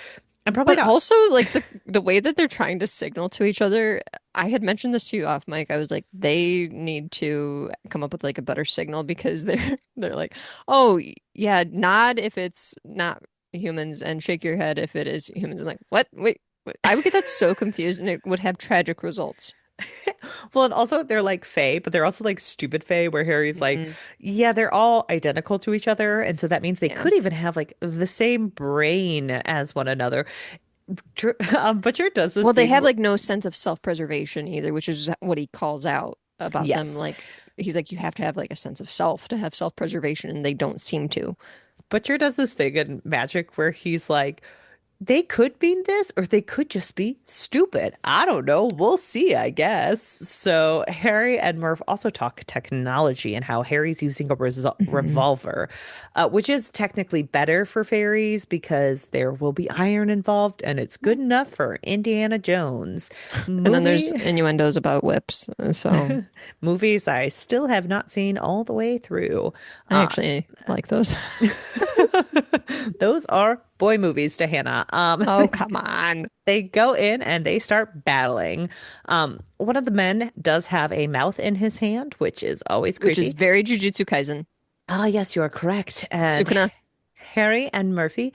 and probably But not. also like the way that they're trying to signal to each other, I had mentioned this to you off mic. I was like, they need to come up with like a better signal because they're like, oh yeah, nod if it's not humans and shake your head if it is humans. I'm like, what? Wait, wait. I would get that so confused and it would have tragic results. Well, and also they're like Fae, but they're also like stupid Fae, where Harry's like, Mm, yeah, they're all identical to each other. And so that means they yeah. could even have like the same brain as one another. Butcher does this Well, they thing have where, like no sense of self-preservation either, which is what he calls out about them. yes, Like he's like, you have to have like a sense of self to have self-preservation, and they don't seem to. Butcher does this thing in Magic where he's like, they could mean this or they could just be stupid. I don't know. We'll see, I guess. So Harry and Murph also talk technology and how Harry's using a Mhm. revolver, which is technically better for fairies because there will be iron involved and it's good enough for Indiana Jones. And then there's Movie innuendos about whips. So movies I still have not seen all the way through. I Uh, actually like those. Those are boy movies to Hannah. Oh, come on. They go in and they start battling. One of the men does have a mouth in his hand, which is always Which is creepy. very Jujutsu Kaisen. Ah, yes, you are correct. And Sukuna. Harry and Murphy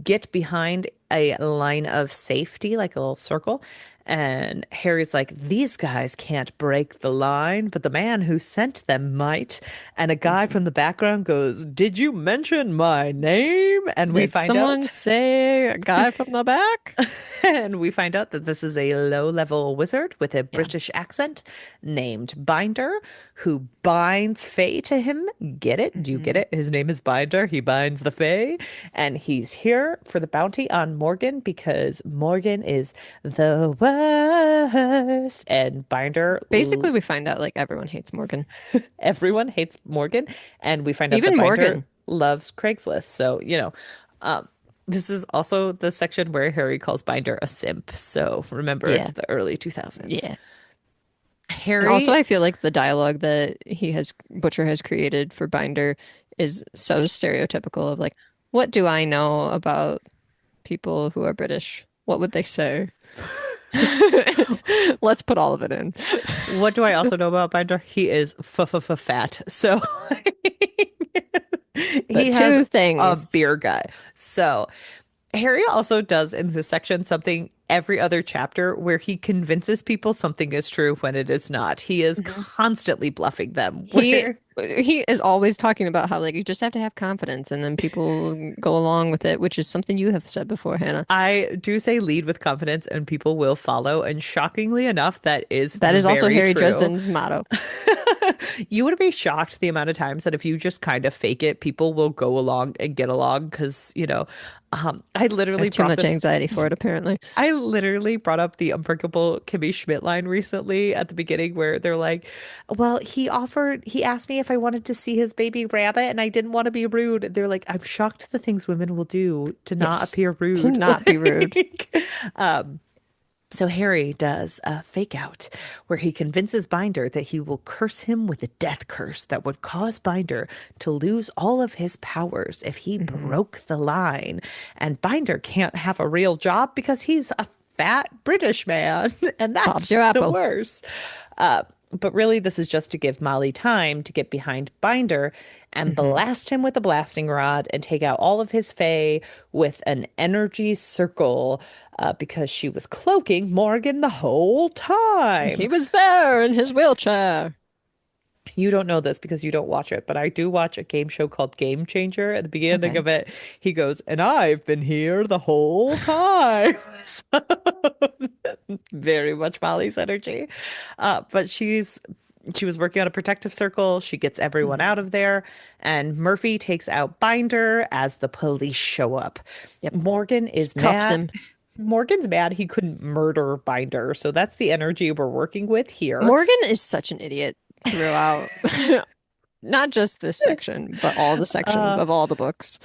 get behind a line of safety, like a little circle. And Harry's like, these guys can't break the line, but the man who sent them might. And a guy Mhm. from the background goes, did you mention my name? And we Did find someone out. say a guy from the back? And we find out that this is a low-level wizard with a Yeah. British accent named Binder who binds Fae to him. Get it? Do you get Hmm. it? His name is Binder. He binds the Fae. And he's here for the bounty on Morgan because Morgan is the worst. And Basically, we find out like everyone hates Morgan. everyone hates Morgan. And we find out that Even Binder Morgan. loves Craigslist. So, um, this is also the section where Harry calls Binder a simp. So remember, it's Yeah. the early 2000s. Yeah. And also, Harry, I feel like the dialogue that Butcher has created for Binder is so stereotypical of like, what do I know about people who are British? What would they say? Let's put all of it in. what do I also know about Binder? He is f fat. So The he has two a things. beer guy. So Harry also does in this section something every other chapter where he convinces people something is true when it is not. He is Mhm. constantly bluffing them. He Where he is always talking about how like you just have to have confidence and then people go along with it, which is something you have said before, Hannah. I do say lead with confidence and people will follow. And shockingly enough, that is That is also very Harry true. Dresden's motto. You would be shocked the amount of times that if you just kind of fake it, people will go along and get along because, I I literally have too brought much this. anxiety for it, apparently. I literally brought up the unbreakable Kimmy Schmidt line recently at the beginning where they're like, well, he asked me if I wanted to see his baby rabbit and I didn't want to be rude. They're like, I'm shocked the things women will do to not Yes. appear To rude. not be rude. Um, so Harry does a fake out where he convinces Binder that he will curse him with a death curse that would cause Binder to lose all of his powers if he Hmm. broke the line. And Binder can't have a real job because he's a fat British man, and Bob's that's your the apple. worst. Uh, but really, this is just to give Molly time to get behind Binder and Hmm. blast him with a blasting rod and take out all of his Fae with an energy circle because she was cloaking Morgan the whole time. He was there in his wheelchair. You don't know this because you don't watch it, but I do watch a game show called Game Changer. At the beginning Okay. of it, he goes, and I've been here the whole time. So, very much Molly's energy. But she was working on a protective circle. She gets everyone Hmm. out of there, and Murphy takes out Binder as the police show up. Yep. Morgan is Cuffs mad. him. Morgan's mad he couldn't murder Binder, so that's the energy we're working with here. Morgan is such an idiot throughout. Not just this section, but all the sections Uh, of all the books.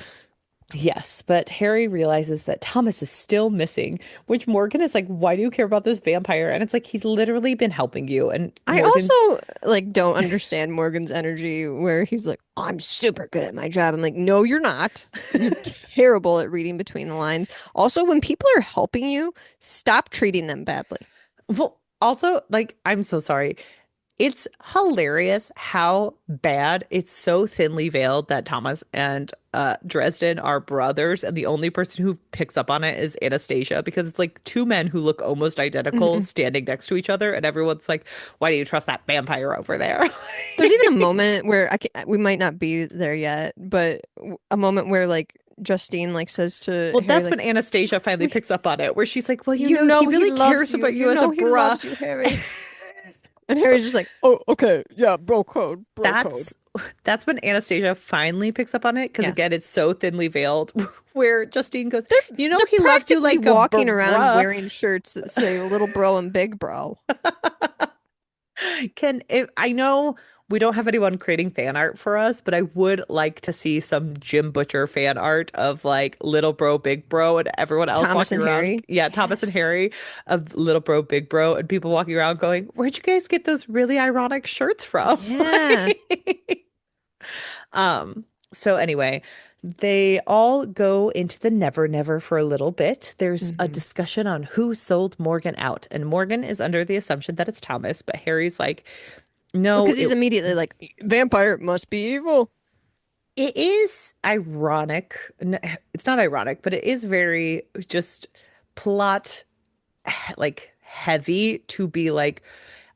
Yes, but Harry realizes that Thomas is still missing, which Morgan is like, why do you care about this vampire? And it's like, he's literally been helping you. And I Morgan's, also like don't understand Morgan's energy where he's like, I'm super good at my job. I'm like, no, you're not. You're terrible at reading between the lines. Also, when people are helping you, stop treating them badly. well, also, like, I'm so sorry. It's hilarious how bad it's so thinly veiled that Thomas and Dresden are brothers, and the only person who picks up on it is Anastasia because it's like two men who look almost identical Mhm. standing next to each other, and everyone's like, "Why do you trust that vampire over there?" There's even a moment where we might not be there yet, but a moment where like Justine like says to Well, Harry that's when like, Anastasia finally "We- picks up on it, where she's like, "Well, you he know he really loves cares you. about You you as a know he bruh." loves you, Harry." And Harry's just like, "Oh, okay. Yeah, bro code, bro code." That's that's when Anastasia finally picks up on it because Yeah. again, it's so thinly veiled. Where Justine goes, They're he loves you practically like a walking around bruh. wearing shirts that say little bro and big bro. I know we don't have anyone creating fan art for us, but I would like to see some Jim Butcher fan art of like little bro, big bro, and everyone else Thomas walking and around. Harry. Yeah, Thomas and Yes. Harry of little bro, big bro, and people walking around going, "Where'd you guys get those really ironic shirts from?" Yeah. Um, So anyway, they all go into the Never Never for a little bit. There's a Hmm. discussion on who sold Morgan out, and Morgan is under the assumption that it's Thomas, but Harry's like, no, Because he's immediately like, vampire must be evil. it is ironic. It's not ironic, but it is very just plot like heavy to be like,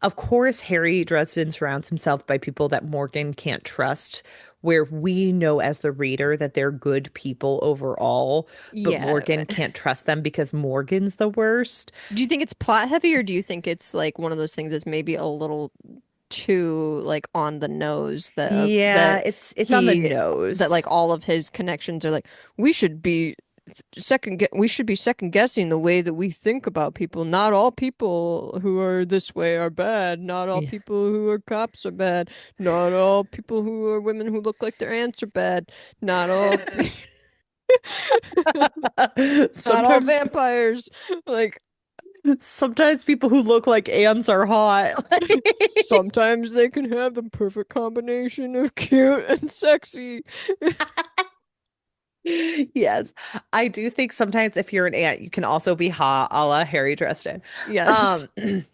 of course, Harry Dresden surrounds himself by people that Morgan can't trust, where we know as the reader that they're good people overall, but Yeah. Morgan can't trust them because Morgan's the worst. Do you think it's plot heavy, or do you think it's like one of those things that's maybe a little too like on the nose Yeah, it's on the that nose. like all of his connections are like we should be we should be second guessing the way that we think about people. Not all people who are this way are bad. Not all Yeah. people who are cops are bad. Not all people who are women who look like their aunts are bad. Not all not all Sometimes vampires. Like sometimes people who look like ants are hot. sometimes they can have the perfect combination of cute and sexy. Yes. I do think sometimes if you're an ant, you can also be hot, a la Harry Dresden. Yes. Um,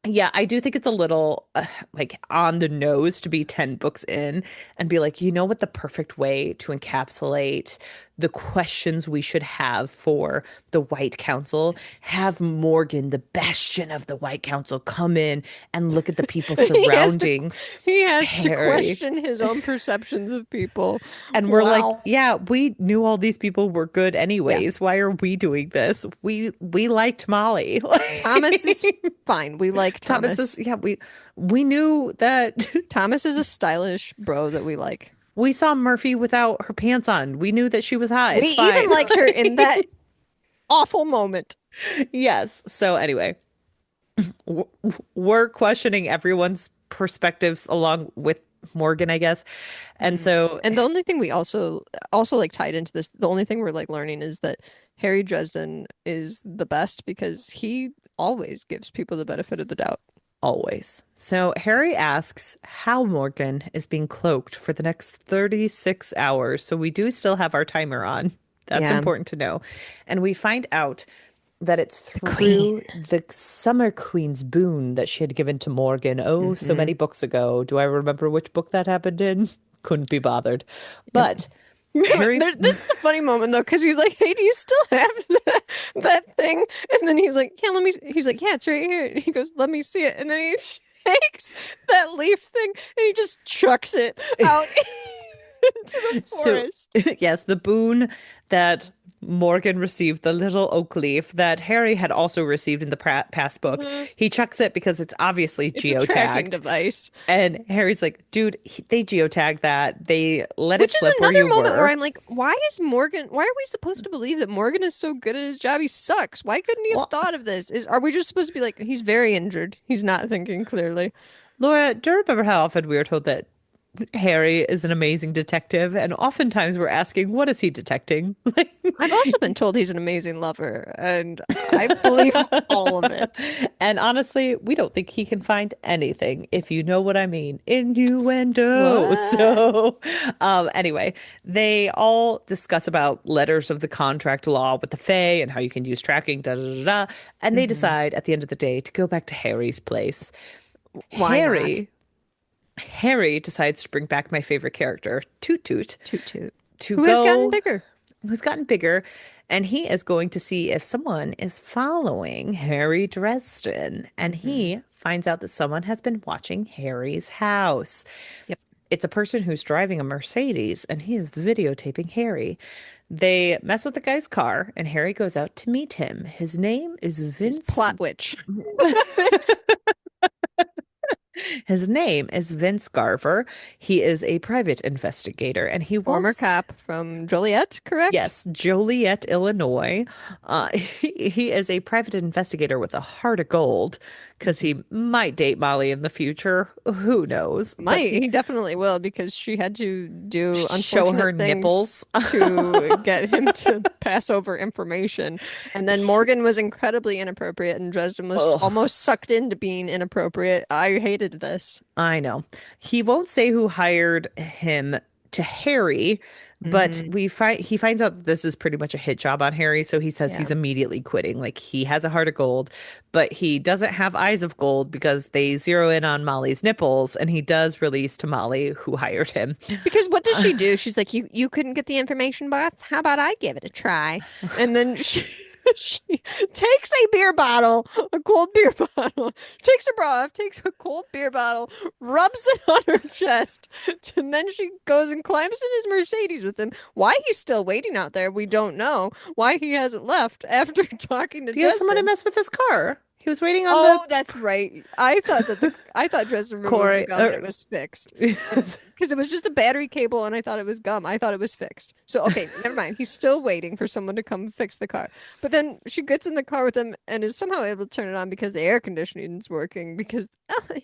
Yeah, I do think it's a little like on the nose to be 10 books in and be like, you know what the perfect way to encapsulate the questions we should have for the White Council? Have Morgan, the bastion of the White Council, come in and look at the people He has to surrounding he has to Harry. question his own perceptions of people. And we're like, Wow. yeah, we knew all these people were good Yeah. anyways. Why are we doing this? We liked Molly. Thomas is fine. We like Thomas is, Thomas. yeah, we knew that Thomas is a stylish bro that we like. we saw Murphy without her pants on. We knew that she was hot. We It's fine. even liked her in that awful moment. Yes. So anyway, w- we're questioning everyone's perspectives along with Morgan, I guess. And Mhm. so, And the only thing we also like tied into this, the only thing we're like learning is that Harry Dresden is the best because he always gives people the benefit of the doubt. always. So Harry asks how Morgan is being cloaked for the next 36 hours. So we do still have our timer on. That's Yeah. important to know. And we find out that it's The Queen. through the Summer Queen's boon that she had given to Morgan, oh, so Hmm. many books ago. Do I remember which book that happened in? Couldn't be bothered. Yep. But Harry, This is a funny moment though, because he's like, "Hey, do you still have that thing?" And then he's like, "Yeah, let me." He's like, "Yeah, it's right here." And he goes, "Let me see it." And then he takes that leaf thing and he just chucks it out into the so forest. yes, the boon that Morgan received, the little oak leaf that Harry had also received in the past book, Uh, he chucks it because it's obviously it's a tracking geotagged. device. And Harry's like, dude, they geotagged that. They let it Which is slip where another you moment where were. I'm like, why are we supposed to believe that Morgan is so good at his job? He sucks. Why couldn't he have Well, thought of this? Are we just supposed to be like, he's very injured. He's not thinking clearly. Laura, do you remember how often we were told that Harry is an amazing detective? And oftentimes we're asking, what is he detecting? I've also been told he's an amazing lover, and I believe all of it. And honestly, we don't think he can find anything, if you know what I mean. Innuendo. What? Anyway, they all discuss about letters of the contract law with the Fae and how you can use tracking, da da da da. And they Hmm. decide at the end of the day to go back to Harry's place. Why not? Harry Harry decides to bring back my favorite character, Toot Toot, Toot toot. to Who has gotten go, bigger? who's gotten bigger, and he is going to see if someone is following Harry Dresden. And Hmm. he finds out that someone has been watching Harry's house. Yep. It's a person who's driving a Mercedes, and he is videotaping Harry. They mess with the guy's car, and Harry goes out to meet him. His name is His Vince. plot witch. His name is Vince Garver. He is a private investigator and he Former works, cop from Joliet, correct? yes, Joliet, Illinois. He is a private investigator with a heart of gold because Mhm. he might date Molly in the future. Who knows? But Might he definitely will because she had to do show her unfortunate things nipples. to get him to pass over information. And then Morgan was incredibly inappropriate and Dresden was Ugh. almost sucked into being inappropriate. I hated this. I know. He won't say who hired him to Harry, but Hmm. he finds out that this is pretty much a hit job on Harry, so he says Yeah. he's immediately quitting. Like he has a heart of gold, but he doesn't have eyes of gold because they zero in on Molly's nipples, and he does release to Molly, who hired him. Because what does she do? She's like, you couldn't get the information box? How about I give it a try? And then she she takes a beer bottle, a cold beer bottle, takes her bra off, takes a cold beer bottle, rubs it on her chest, and then she goes and climbs in his Mercedes with him. Why he's still waiting out there, we don't know. Why he hasn't left after talking to Because someone had Dresden. messed with his car. He was waiting on the Oh, that's right. I thought Dresden removed the core. gum and it was fixed. Because it was just a battery cable and I thought it was gum. I thought it was fixed. So okay, never mind. He's still waiting for someone to come fix the car. But then she gets in the car with him and is somehow able to turn it on because the air conditioning is working. Because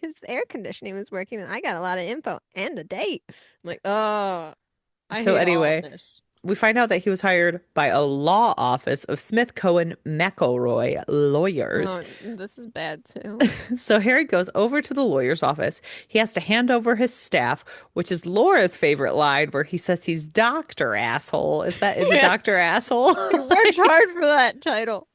his air conditioning was working and I got a lot of info and a date. I'm like, oh, I So hate all of anyway, this. we find out that he was hired by a law office of Smith Cohen McElroy lawyers. Oh, this is bad too. So Harry goes over to the lawyer's office. He has to hand over his staff, which is Laura's favorite line, where he says he's Doctor Asshole. Is it Doctor Yes. Asshole? He worked hard for that title.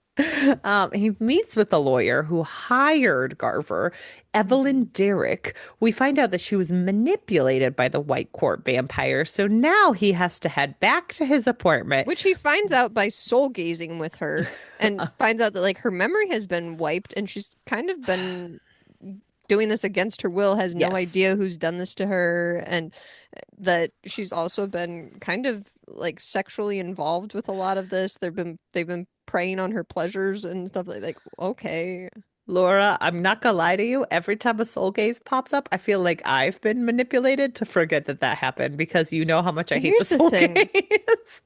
He meets with the lawyer who hired Garver, Evelyn Mhm. Derrick. We find out that she was manipulated by the White Court vampire, so now he has to head back to his apartment. Which he finds out by soul gazing with her and finds out that like her memory has been wiped and she's kind of been doing this against her will, has no Yes. idea who's done this to her, and that she's also been kind of like sexually involved with a lot of this. They've been preying on her pleasures and stuff like okay. Laura, I'm not gonna lie to you. Every time a soul gaze pops up, I feel like I've been manipulated to forget that that happened because you know how much I hate the Here's the soul thing. gaze.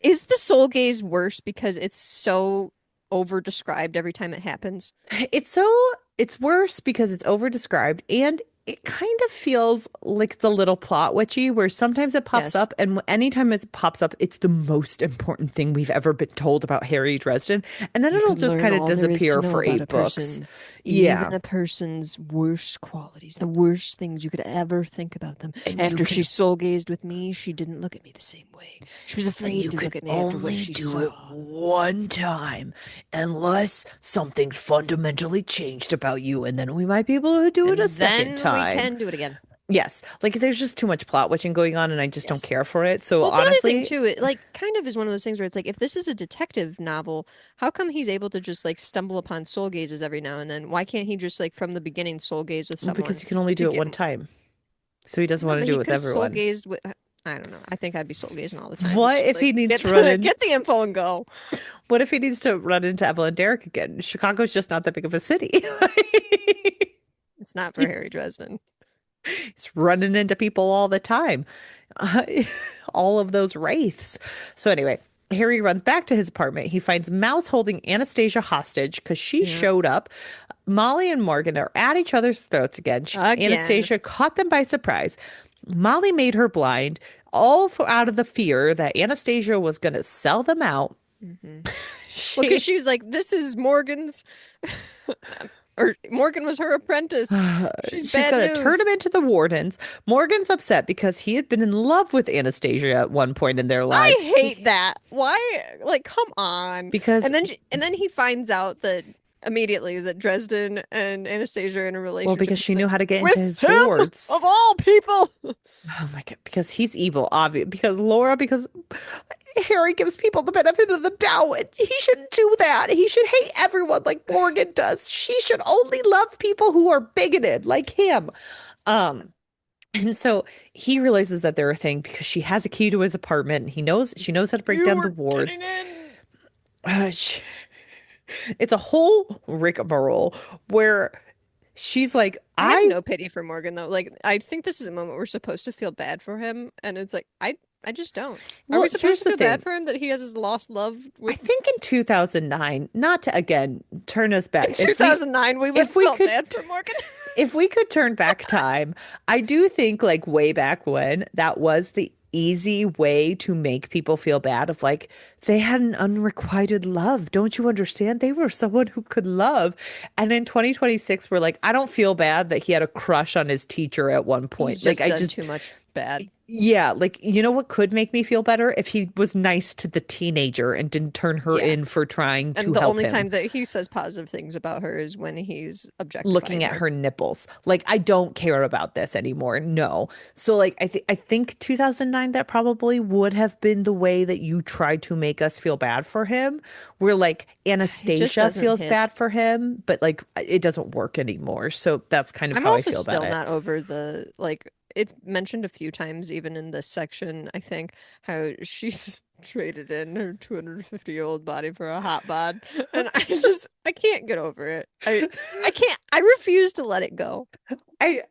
Is the soul gaze worse because it's so over described every time it happens? It's so it's worse because it's overdescribed and it kind of feels like it's a little plot witchy where sometimes it pops Yes. up and anytime it pops up, it's the most important thing we've ever been told about Harry Dresden. And then You it'll can just learn kind of all there is to disappear know for about a 8 books. person, even Yeah. a person's worst qualities, the worst things you could ever think about them. And you After can she soul gazed with me, she didn't look at me the same way. She was And afraid you to can look at me after what only she do it saw. one time unless something's fundamentally changed about you, and then we might be able to do it a And second then we time. can do it again. Yes, like there's just too much plot witching going on, and I just don't Yes. care for it. So Well, the other thing honestly, too, it like kind of is one of those things where it's like if this is a detective novel, how come he's able to just like stumble upon soul gazes every now and then? Why can't he just like from the beginning soul gaze with because someone you can only to do it get one time, so he doesn't no, want to but do he it with could have soul everyone. gazed with. I don't know. I think I'd be soul gazing all the time. What Just if like he needs get to run in? get the info and go. What if he needs to run into Evelyn Derrick again? Chicago's just not that big of a city. It's not for Harry Dresden. He's running into people all the time. Uh, all of those wraiths. So anyway, Harry runs back to his apartment. He finds Mouse holding Anastasia hostage because she Yeah. showed up. Molly and Morgan are at each other's throats again. Again. Anastasia caught them by surprise. Molly made her blind, all out of the fear that Anastasia was going to sell them out. Hmm. Well, because She she's like, this is Morgan's, or Morgan was her apprentice. She's She's bad going to turn news. him into the Wardens. Morgan's upset because he had been in love with Anastasia at one point in their lives. I hate that. Why? Like, come on. Because And then he finds out that immediately that Dresden and Anastasia are in a Well, relationship. because He's she knew like, how to get into with his him wards. of all people. Oh my God. Because he's evil, obvious. Because Harry gives people the benefit of the doubt. And he shouldn't do that. He should hate everyone like Morgan does. She should only love people who are bigoted like him. Um, and so he realizes that they're a thing because she has a key to his apartment. And she knows how to break You down the were wards. getting in. Uh, she- it's a whole rigmarole where she's like, I have I no pity for Morgan though. Like I think this is a moment we're supposed to feel bad for him, and it's like I just don't. Are well, we here's supposed to the feel bad thing. for him that he has his lost love I with think in 2009, not to again turn us in back. 2009 we would If have we felt could bad for Morgan. if we could turn back time, I do think like way back when that was the easy way to make people feel bad of like they had an unrequited love. Don't you understand? They were someone who could love. And in 2026, we're like, I don't feel bad that he had a crush on his teacher at one He's point. Like, just I done just, too much bad. yeah, like, you know what could make me feel better? If he was nice to the teenager and didn't turn her Yeah. in for trying to And the help only him. time that he says positive things about her is when he's Looking objectifying at her. her nipples. Like, I don't care about this anymore. No. So like I think 2009 that probably would have been the way that you tried to make us feel bad for him. Where like It just Anastasia doesn't feels bad hit. for him, but like it doesn't work anymore. So that's kind of I'm how I also feel about still it. not over the like it's mentioned a few times even in this section, I think, how she's traded in her 250-year-old body for a hot bod. And I can't get over it. I can't I refuse to let it go. I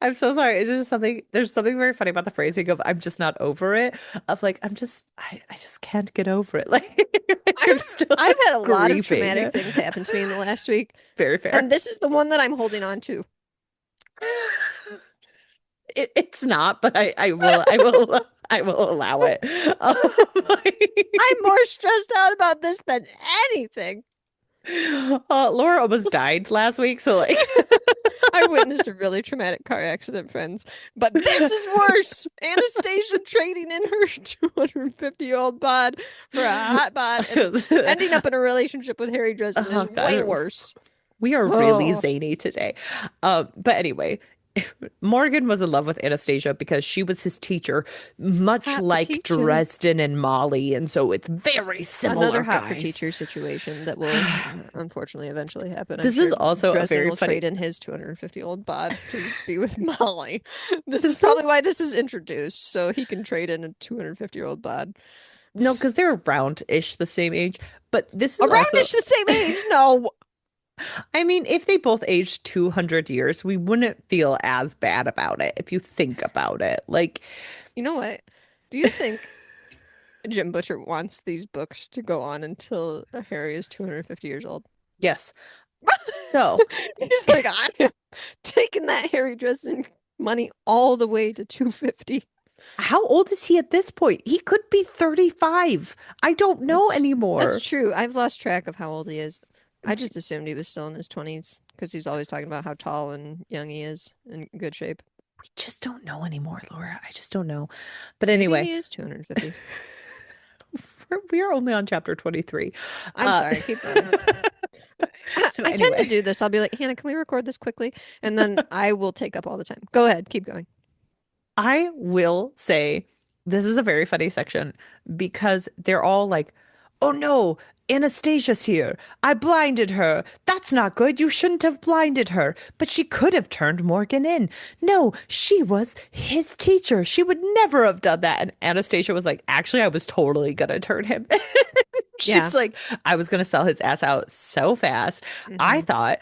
I'm so sorry. It's just something there's something very funny about the phrasing of I'm just not over it. Of like I just can't get over it. Like I'm still I've had a lot of traumatic grieving. things happen to me in the last week, Very and fair. this is the one that I'm holding on to. It's not, but I will allow it. I'm more stressed out about this than anything. Laura almost died last week, so like I witnessed a really traumatic car accident, friends. But this is worse. Anastasia trading in her 250-year-old bod for a hot bod and ending up in a relationship with Harry Dresden is oh way God, worse. we are really Oh, zany today. But anyway, Morgan was in love with Anastasia because she was his teacher, much hot for like teacher. Dresden and Molly, and so it's very Another similar, hot for guys. teacher situation that will unfortunately eventually happen. I'm This is sure also a Dresden very will funny. trade in his 250-year-old bod to be with Molly. This is This probably is why this is introduced, so he can trade in a 250-year-old bod. no, because they're around-ish the same age. But this is also Around-ish the same age? No. I mean, if they both aged 200 years, we wouldn't feel as bad about it if you think about it. Like, You know what? Do you think Jim Butcher wants these books to go on until Harry is 250 years old? yes. So, He's like, I am taking that Harry Dresden money all the way to 250. how old is he at this point? He could be 35. I don't know That's anymore. true. I've lost track of how old he is. I just assumed he was still in his 20s because he's always talking about how tall and young he is in good shape. We just don't know anymore, Laura. I just don't know. But Maybe anyway, he is 250. we're only on chapter 23. I'm Uh, sorry, keep going. so I tend to anyway, do this. I'll be like, Hannah, can we record this quickly? And then I will take up all the time. Go ahead, keep going. I will say this is a very funny section because they're all like, oh no, Anastasia's here. I blinded her. That's not good. You shouldn't have blinded her. But she could have turned Morgan in. No, she was his teacher. She would never have done that. And Anastasia was like, actually, I was totally gonna turn him. Yeah. She's like, I was gonna sell his ass out so fast. I Hmm. thought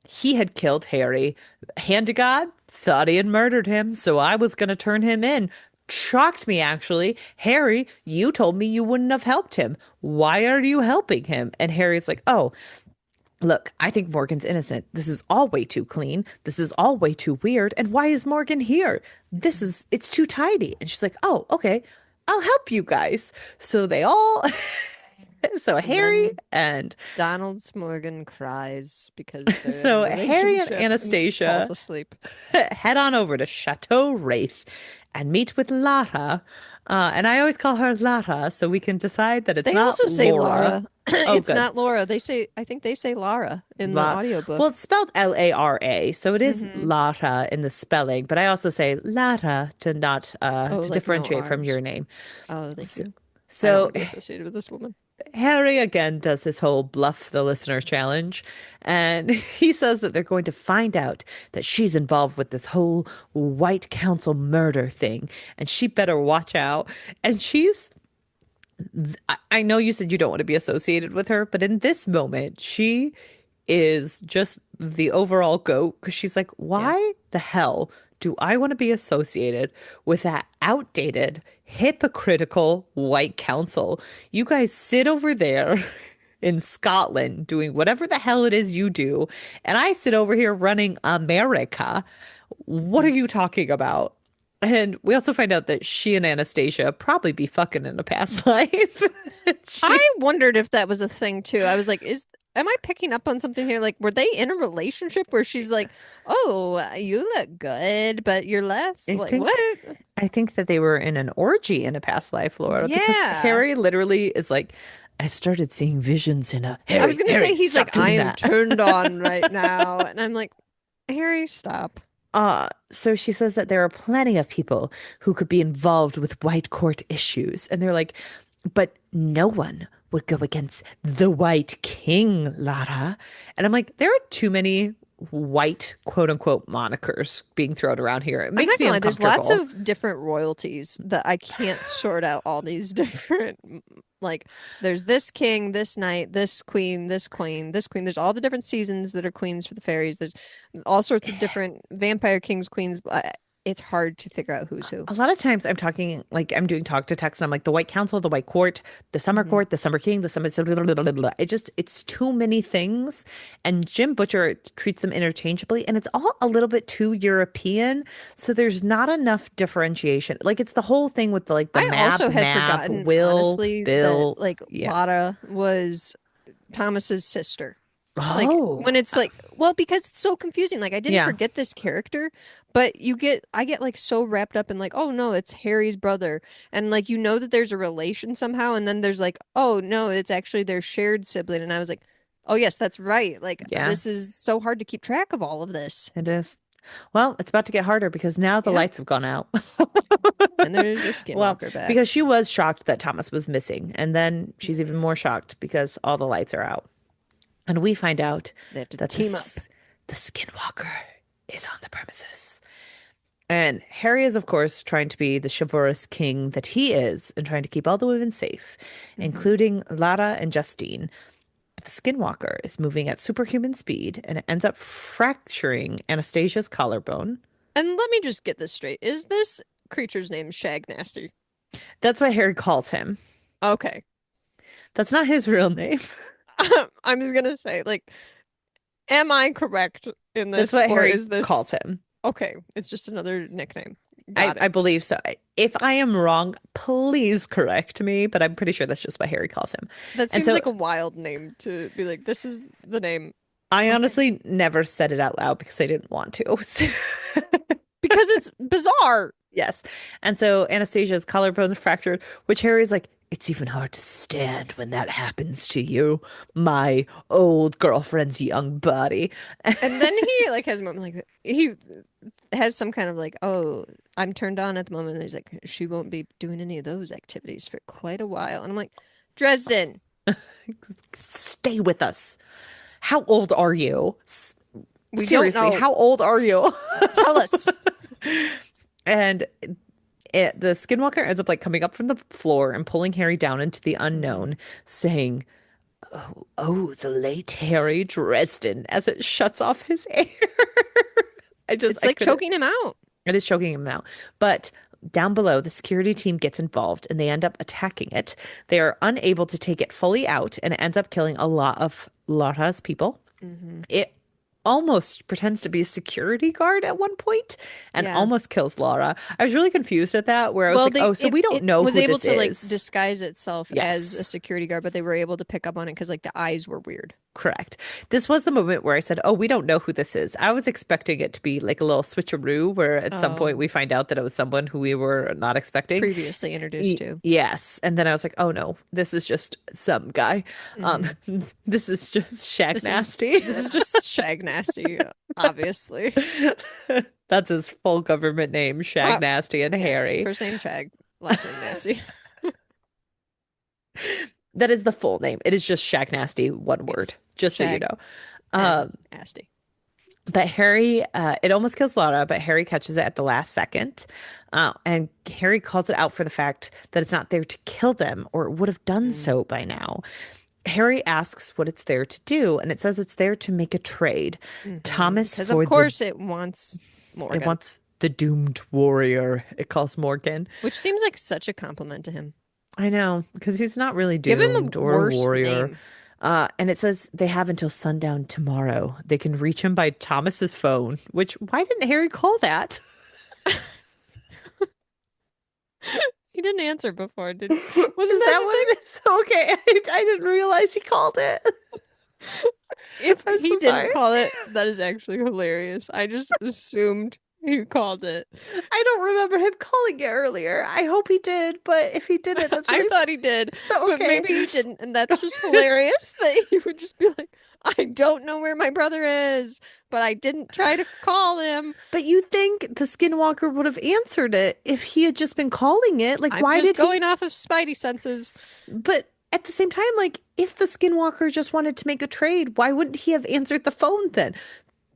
he had killed Harry. Hand to God, thought he had murdered him, so I was going to turn him in. Shocked me, actually. Harry, you told me you wouldn't have helped him. Why are you helping him? And Harry's like, oh, look, I think Morgan's innocent. This is all way too clean. This is all way too weird. And why is Morgan here? It's too tidy. And she's like, oh, okay, I'll help you guys. So they all, so And Harry then and Donald Morgan cries because they're in a so Harry and relationship and falls Anastasia asleep. head on over to Chateau Wraith and meet with Lara. And I always call her Lara, so we can decide that it's They not also say Laura. Laura. Oh, It's good. not Laura. I think they say Lara in the La well, audiobook. it's spelled Lara, so it is Hmm. Lara in the spelling, but I also say Lara to not Oh, to like no differentiate from R's. your name. Oh, thank So, you. I don't so want to be associated with this woman. Harry again does his whole bluff the listener challenge, and he says that they're going to find out that she's involved with this whole White Council murder thing, and she better watch out. And I know you said you don't want to be associated with her, but in this moment, she is just the overall goat because she's like, Yeah. why the hell do I want to be associated with that outdated, hypocritical white council? You guys sit over there in Scotland doing whatever the hell it is you do, and I sit over here running America. What are Mhm. you talking about? And we also find out that she and Anastasia probably be fucking in a past life. She, I wondered if that was a thing too. I was like, is am I picking up on something here? Like, were they in a relationship where she's like, "Oh, you look good, but you're less I like think what?" I think that they were in an orgy in a past life, Laura, because Yeah. Harry literally is like, I started seeing visions in a I was gonna say Harry, he's stop like, I doing am that. turned on right now. And I'm like, Harry, stop. So she says that there are plenty of people who could be involved with White Court issues. And they're like, but no one would go against the White King, Lara. And I'm like, there are too many white, quote unquote, monikers being thrown around here. It I'm makes not me gonna lie, there's lots uncomfortable. of different royalties that I can't sort out all these different like there's this king, this knight, this queen, this queen, this queen. There's all the different seasons that are queens for the fairies. There's all sorts of different vampire kings, queens. It's hard to figure out who's who. A lot of times I'm talking like I'm doing talk to text and I'm like the White Council, the White Court, Hmm. the Summer King, the Summer blah, blah, blah, blah, blah. It's too many things. And Jim Butcher treats them interchangeably and it's all a little bit too European. So there's not enough differentiation. Like it's the whole thing with the like the I also had Mav, forgotten, Will, honestly, that Bill. like Yeah. Lotta was Thomas's sister. Like Oh, when it's like, well, because it's so confusing. Like I didn't yeah. forget this character, but I get like so wrapped up in like, oh no, it's Harry's brother. And like you know that there's a relation somehow, and then there's like, oh no, it's actually their shared sibling. And I was like, oh yes, that's right. Like Yeah, this is so hard to keep track of all of this. it is. Well, it's about to get harder because now the Yeah. lights have gone out. And there's a Well, skinwalker back. because she was shocked that Thomas was missing. And then she's even more shocked because all the lights are out. And we find out They have to that team up. the Skinwalker is on the premises. And Harry is, of course, trying to be the chivalrous king that he is and trying to keep all the women safe, Mhm. including Lara and Justine. But the Skinwalker is moving at superhuman speed and it ends up fracturing Anastasia's collarbone. And let me just get this straight. Is this creature's name Shag Nasty? That's what Harry calls him. Okay. That's not his real name. I'm just gonna say, like, am I correct in That's this, what or Harry is this calls him. okay? It's just another nickname. Got I it. believe so. If I am wrong, please correct me, but I'm pretty sure that's just what Harry calls him. That And seems so like a wild name to be like, this is the name. I Okay. honestly never said it out loud because I didn't want to. Because it's bizarre. Yes. And so Anastasia's collarbone's fractured, which Harry's like, it's even hard to stand when that happens to you, my old girlfriend's young body. And then he like has a moment like he has some kind of like, oh, I'm turned on at the moment. And he's like, she won't be doing any of those activities for quite a while. And I'm like, Dresden, Stay with us. How old are you? we don't Seriously, know. how old are you? Tell us. And the skinwalker ends up like coming up from the floor and pulling Harry down into the Mhm. unknown, saying, "Oh, the late Harry Dresden," as it shuts off his air. It's I like couldn't. choking him out. It is choking him out. But down below, the security team gets involved and they end up attacking it. They are unable to take it fully out, and it ends up killing a lot of Lara's people. Hmm. It almost pretends to be a security guard at one point and Yeah. almost kills Lara. I was really confused at that, where I was Well, like, oh, so we don't it know was who able this to like is. disguise itself as a Yes. security guard, but they were able to pick up on it because like the eyes were weird Correct. This was the moment where I said, "Oh, we don't know who this is." I was expecting it to be like a little switcheroo where at some point we find out that it was someone who we were not expecting. previously introduced to. Yes. And then I was like, "Oh no, this is just some guy. Um, Hmm. this is just Shag This is Nasty." this is just Shag Nasty, obviously. That's his full government name, Shag Pro Nasty and yeah, Harry. first name Shag, last name Nasty. That is the full name. It is just Shag Nasty, one word, Yes, just so you Shag know. and Um, Nasty. But Harry, it almost kills Laura, but Harry catches it at the last second. And Harry calls it out for the fact that it's not there to kill them, or it would have done Mm. so by now. Harry asks what it's there to do, and it says it's there to make a trade. Thomas Because of for the, course it wants it Morgan, wants the doomed warrior, it calls Morgan. which seems like such a compliment to him. I know, because he's not really Give him doomed a or a worse warrior. name. And it says they have until sundown tomorrow. They can reach him by Thomas's phone, which why didn't Harry call that? didn't answer before, did wasn't Is that that the what thing? it is? Okay, I didn't realize he called it. If I'm he so sorry. didn't call it, that is actually hilarious. I just assumed he called it. I don't remember him calling it earlier. I hope he did, but if he didn't, that's I really thought he did, but okay. maybe he didn't, and that's just hilarious that he would just be like, I don't know where my brother is, but I didn't try to call him. But you think the Skinwalker would have answered it if he had just been calling it? Like, I'm why just did he? going off of Spidey senses. But at the same time, like, if the Skinwalker just wanted to make a trade, why wouldn't he have answered the phone then?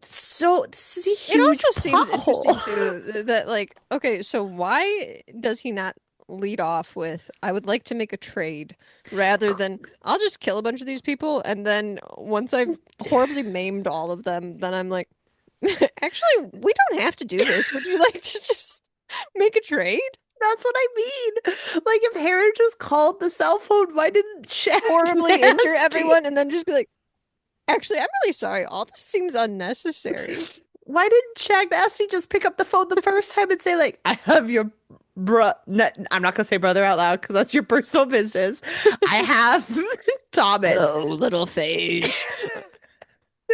So this is a It huge also plot seems interesting hole. too that like, okay, so why does he not lead off with I would like to make a trade rather than I'll just kill a bunch of these people and then once I've horribly maimed all of them, then I'm like, actually, we don't have to do this. Would you like to just make a trade? That's what I mean. Like, if Harry just called the cell phone, why didn't Shaq Horribly injure Nasty? everyone and then just be like, actually, I'm really sorry. All this seems unnecessary. Why didn't Shaq Nasty just pick up the phone the first time and say, like, I have your bro? No, I'm not gonna say brother out loud because that's your personal business. I have Thomas. Hello, little Phage.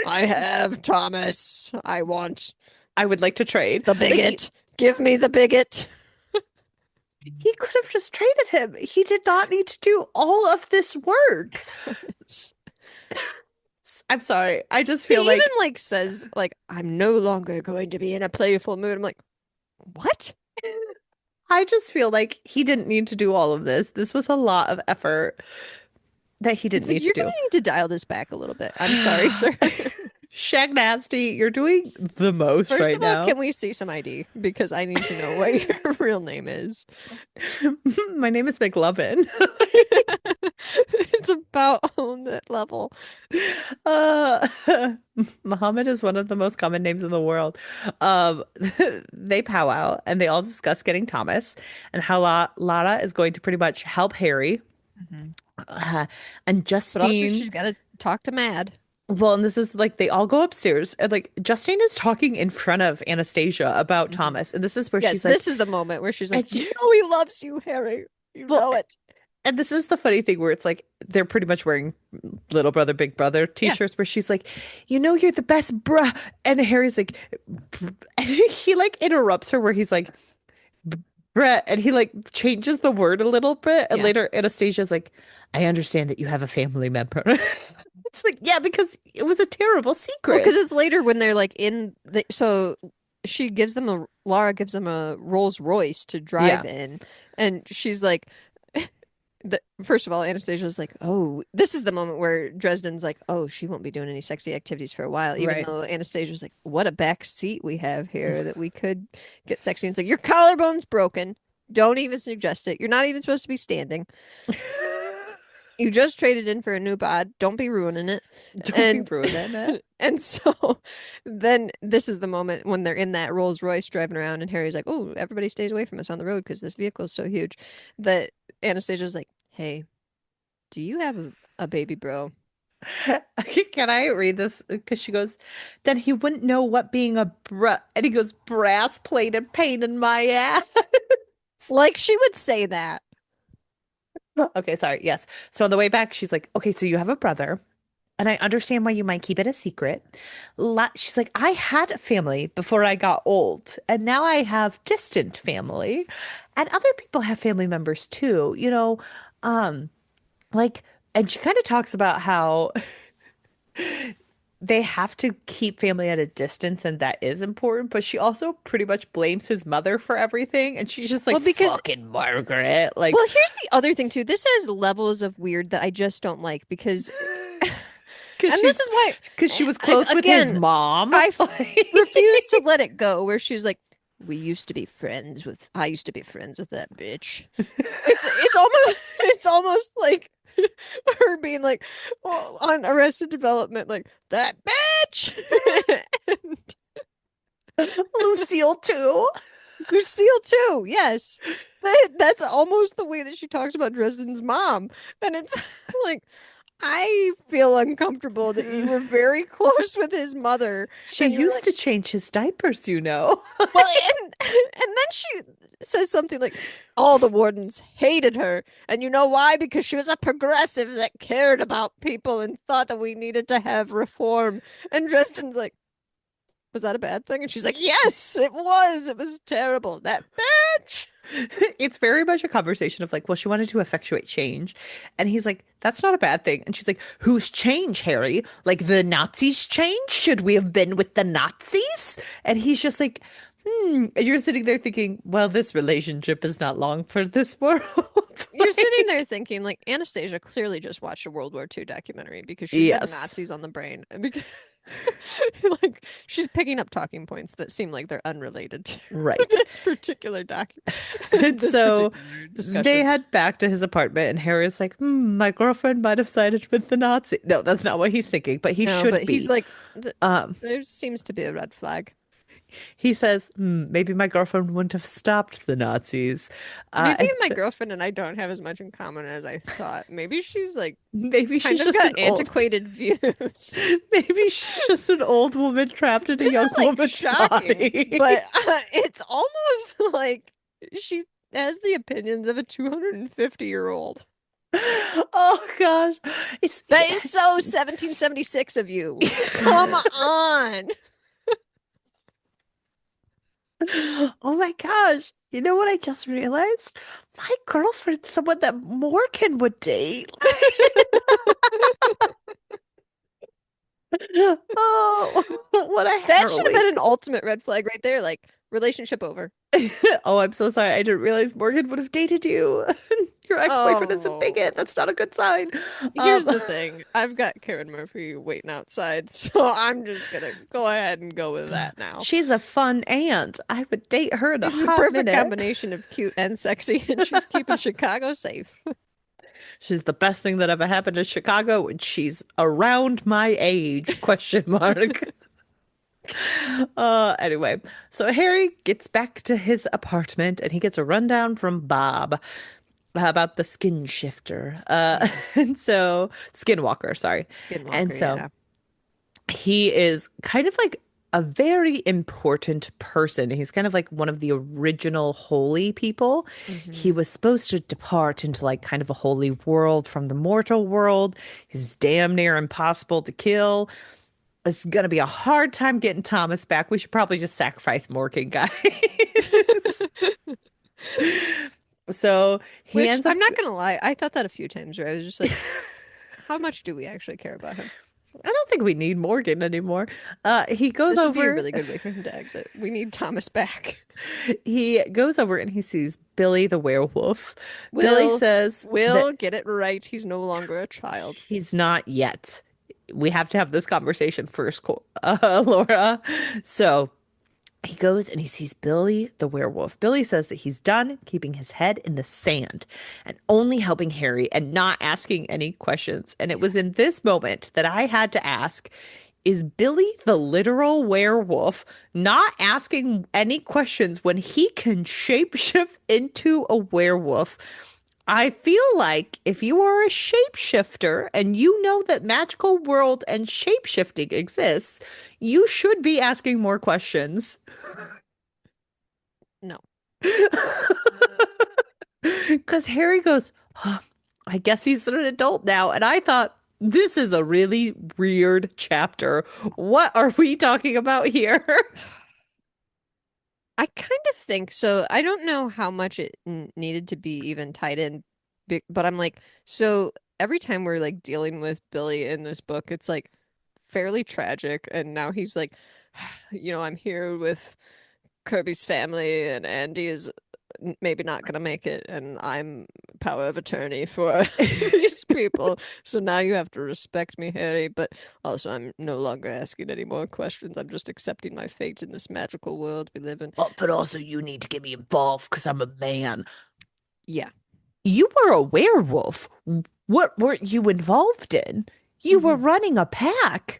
I have Thomas. I want I would like to trade. the Like, bigot. Give me the bigot. he could have just traded him. He did not need to do all of this work. I'm sorry. I just He feel even like like says like I'm no longer going to be in a playful mood. I'm like, what? I just feel like he didn't need to do all of this. This was a lot of effort that he didn't It's like need to you're gonna do. need to dial this back a little bit. I'm sorry, sir. Shag Nasty, you're doing the most First right of all, now. can we see some ID? Because I need to know what your real name is. My name is McLovin. It's about on that level. Uh, Muhammad is one of the most common names in the world. Um, they powwow and they all discuss getting Thomas and how Lara is going to pretty much help Harry. Mhm. Uh, and But also, Justine, she's got to talk to Mad. well, and this is like they all go upstairs and like Justine is talking in front of Anastasia about Mhm. Thomas, and this is where Yes, she's like, this is the moment where she's and, like, you know, he loves you, Harry. You well, know it. and this is the funny thing where it's like they're pretty much wearing little brother, big brother Yeah. t-shirts where she's like, you know, you're the best, bruh. And Harry's like, and he like interrupts her where he's like, bruh. And he like changes the word a little bit. And Yeah. later Anastasia's like, I understand that you have a family member. It's like, yeah, because it was a terrible Well, because secret. it's later when they're like in the so she gives them a Laura gives them a Rolls Royce to drive Yeah, in, and she's like, first of all, Anastasia's like, oh, this is the moment where Dresden's like, oh, she won't be doing any sexy activities for a while, even right. though Anastasia's like, what a back seat we have here that we could get sexy. And it's like, your collarbone's broken. Don't even suggest it. You're not even supposed to be standing. You just traded in for a new bod. Don't be ruining it. Don't be And ruining it. and so then this is the moment when they're in that Rolls Royce driving around, and Harry's like, "Oh, everybody stays away from us on the road because this vehicle is so huge." That Anastasia's like, "Hey, do you have a baby bro?" Can I read this? Because she goes, then he wouldn't know what being a and he goes, brass plate and pain in my ass. Like she would say that. Okay, sorry. Yes. So on the way back, she's like, okay, so you have a brother, and I understand why you might keep it a secret. She's like, I had a family before I got old, and now I have distant family, and other people have family members too, um, like, and she kind of talks about how they have to keep family at a distance, and that is important, but she also pretty much blames his mother for everything, and she's just Well, like, because fucking Margaret, like, well, here's the other thing too. This has levels of weird that I just don't like because, because and this is why, she was close with his again, mom. I refuse to let it go. Where she's like, "We used to be friends with. I used to be friends with that bitch." It's almost like her being like on Arrested Development, like that bitch. Lucille too. Lucille too. Yes, that's almost the way that she talks about Dresden's mom, and it's like. I feel uncomfortable that you were very close with his mother She and you're used like, to change his diapers, you know. well, and then she says something like, all the wardens hated her. And you know why? Because she was a progressive that cared about people and thought that we needed to have reform. And Dresden's like, was that a bad thing? And she's like, yes, it was. It was terrible. That bitch. It's very much a conversation of like, well, she wanted to effectuate change. And he's like, that's not a bad thing. And she's like, whose change, Harry? Like the Nazis' change? Should we have been with the Nazis? And he's just like, hmm. And you're sitting there thinking, well, this relationship is not long for this world. You're sitting there Like, thinking, like, Anastasia clearly just watched a World War II documentary because she's got yes, Nazis on the brain. And because, like, she's picking up talking points that seem like they're unrelated to right. this particular And this so particular they discussion. head back to his apartment, and Harry's like, my girlfriend might have sided with the Nazi. No, that's not what he's thinking, but he No, but should he's be. like, Um, there seems to be a red flag. he says, maybe my girlfriend wouldn't have stopped the Nazis. Maybe And my so girlfriend and I don't have as much in common as I thought. Maybe she's like maybe kind she's of just got an old, antiquated views. maybe she's just an old woman trapped in a This young is like woman's shocking, body. but it's almost like she has the opinions of a 250-year-old. Oh gosh. It's That is so 1776 of you. Come on. Oh my gosh. You know what I just realized? My girlfriend's someone that Morgan would date. Oh, what a That should have harrowing. been an ultimate red flag right there. Like, relationship over. Oh, I'm so sorry. I didn't realize Morgan would have dated you. Your ex-boyfriend is a bigot. Oh. That's not a good sign. Here's Um, the thing. I've got Karen Murphy waiting outside, so I'm just gonna go ahead and go with that now. she's a fun aunt. I would date her in a She's the hot perfect minute. combination of cute and sexy, and she's keeping Chicago safe. She's the best thing that ever happened to Chicago, and she's around my age, question mark. Anyway, so Harry gets back to his apartment and he gets a rundown from Bob about the skin shifter. Yeah. And so skinwalker, sorry. And Skinwalker, so yeah. he is kind of like a very important person. He's kind of like one of the original holy people. Hmm. He was supposed to depart into like kind of a holy world from the mortal world. He's damn near impossible to kill. It's gonna be a hard time getting Thomas back. We should probably just sacrifice Morgan, guys. So he Which ends I'm up, not gonna lie, I thought that a few times where I was just like, how much do we actually care about him? I don't think we need Morgan anymore. He goes This would be a over, really good way for him to exit. We need Thomas back. he goes over and he sees Billy the werewolf. Billy Will, says that Will, get it right. He's no longer a child. he's not yet. We have to have this conversation first, Laura. So he goes and he sees Billy the werewolf. Billy says that he's done keeping his head in the sand and only helping Harry and not asking any questions. And it was in this moment that I had to ask, is Billy the literal werewolf not asking any questions when he can shapeshift into a werewolf? I feel like if you are a shapeshifter and you know that magical world and shapeshifting exists, you should be asking more questions. No. Because Harry goes, huh, I guess he's an adult now. And I thought, this is a really weird chapter. What are we talking about here? I kind of think so. I don't know how much it needed to be even tied in, but I'm like, so every time we're like dealing with Billy in this book, it's like fairly tragic. And now he's like, I'm here with Kirby's family, and Andy is maybe not going to make it, and I'm power of attorney for these people. So now you have to respect me, Harry, but also I'm no longer asking any more questions. I'm just accepting my fate in this magical world we live in. Oh, but also, you need to get me involved because I'm a man. Yeah. You were a werewolf. What weren't you involved in? You were Mhm. running a pack.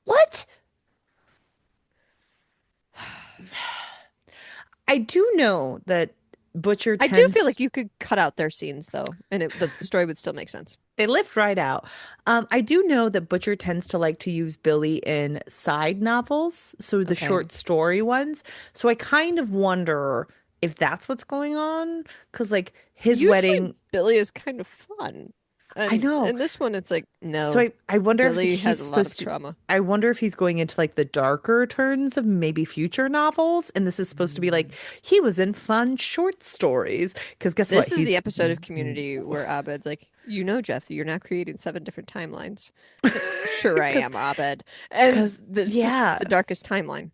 What? I do know that Butcher I do feel tends. like you could cut out their scenes though, and the story would still make sense. They lift right out. I do know that Butcher tends to like to use Billy in side novels, so the Okay. short story ones. So I kind of wonder if that's what's going on, because like his Usually wedding, Billy is kind of fun. I And know. in this one it's like, So no, I wonder if Billy he's has a lot supposed of to. trauma. I wonder if he's going into like the darker turns of maybe future novels, and this is supposed to be like Mm. he was in fun short stories. Because guess what? This is the He's episode of Community where Abed's like, you know, Jeff, you're not creating seven different timelines. Sure, I because am, Abed. And because this is yeah. the darkest timeline.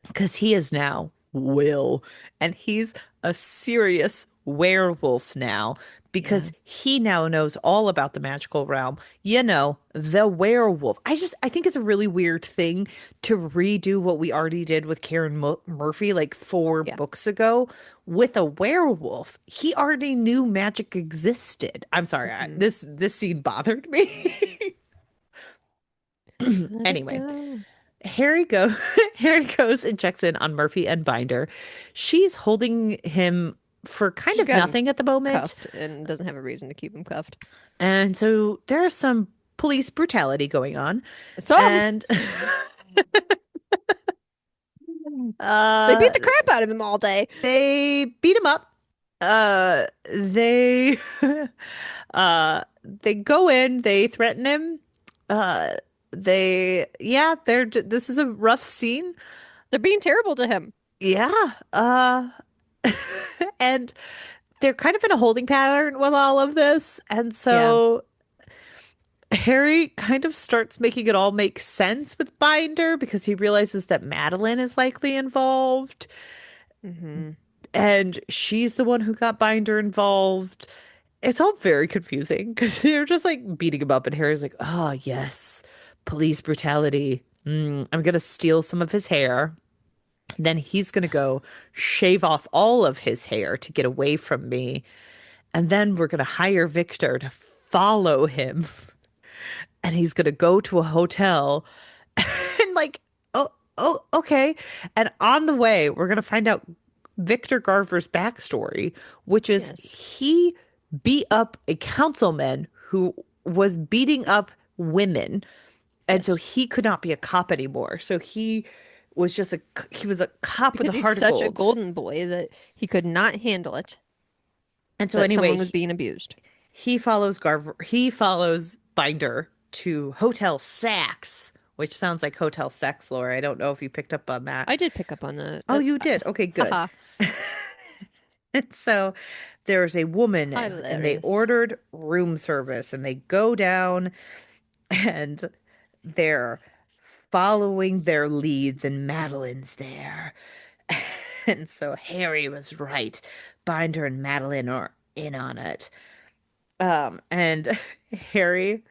Because he is now Will, and he's a serious werewolf now Yeah. because he now knows all about the magical realm. You know, the werewolf. I think it's a really weird thing to redo what we already did with Karen Murphy like four Yeah. books ago with a werewolf. He already knew magic existed. I'm sorry, Hmm. this scene bothered me. Let it Anyway, go. Harry go Harry goes and checks in on Murphy and Binder. She's holding him for kind She's of got him nothing at the moment. cuffed and doesn't have a reason to keep him cuffed. And so there's some police brutality going on. Some. And They beat uh the crap out of him all day. they beat him up. They they go in, they threaten him. Uh this is a rough scene. They're being terrible to him. Yeah. And they're kind of in a holding pattern with all of this. And Yeah. so Harry kind of starts making it all make sense with Binder because he realizes that Madeline is likely involved Hmm. and she's the one who got Binder involved. It's all very confusing because they're just like beating him up, and Harry's like, oh, yes, police brutality. I'm gonna steal some of his hair. Then he's gonna go shave off all of his hair to get away from me. And then we're going to hire Victor to follow him. And he's going to go to a hotel and, like, okay. And on the way, we're going to find out Victor Garver's backstory, which is Yes. he beat up a councilman who was beating up women. And so Yes. he could not be a cop anymore. So he was a cop with a Because he's heart of such a gold. golden boy that he could not handle it And so that anyway, someone was being abused. he follows Garver. He follows Binder to Hotel Sax, which sounds like Hotel Sex, Laura. I don't know if you picked up on that. I did pick up on that. Oh, you did. Okay, good. Haha. And so there's a woman, and they Hilarious. ordered room service, and they go down, and they're following their leads, and Madeline's there. And so Harry was right. Binder and Madeline are in on it. And Harry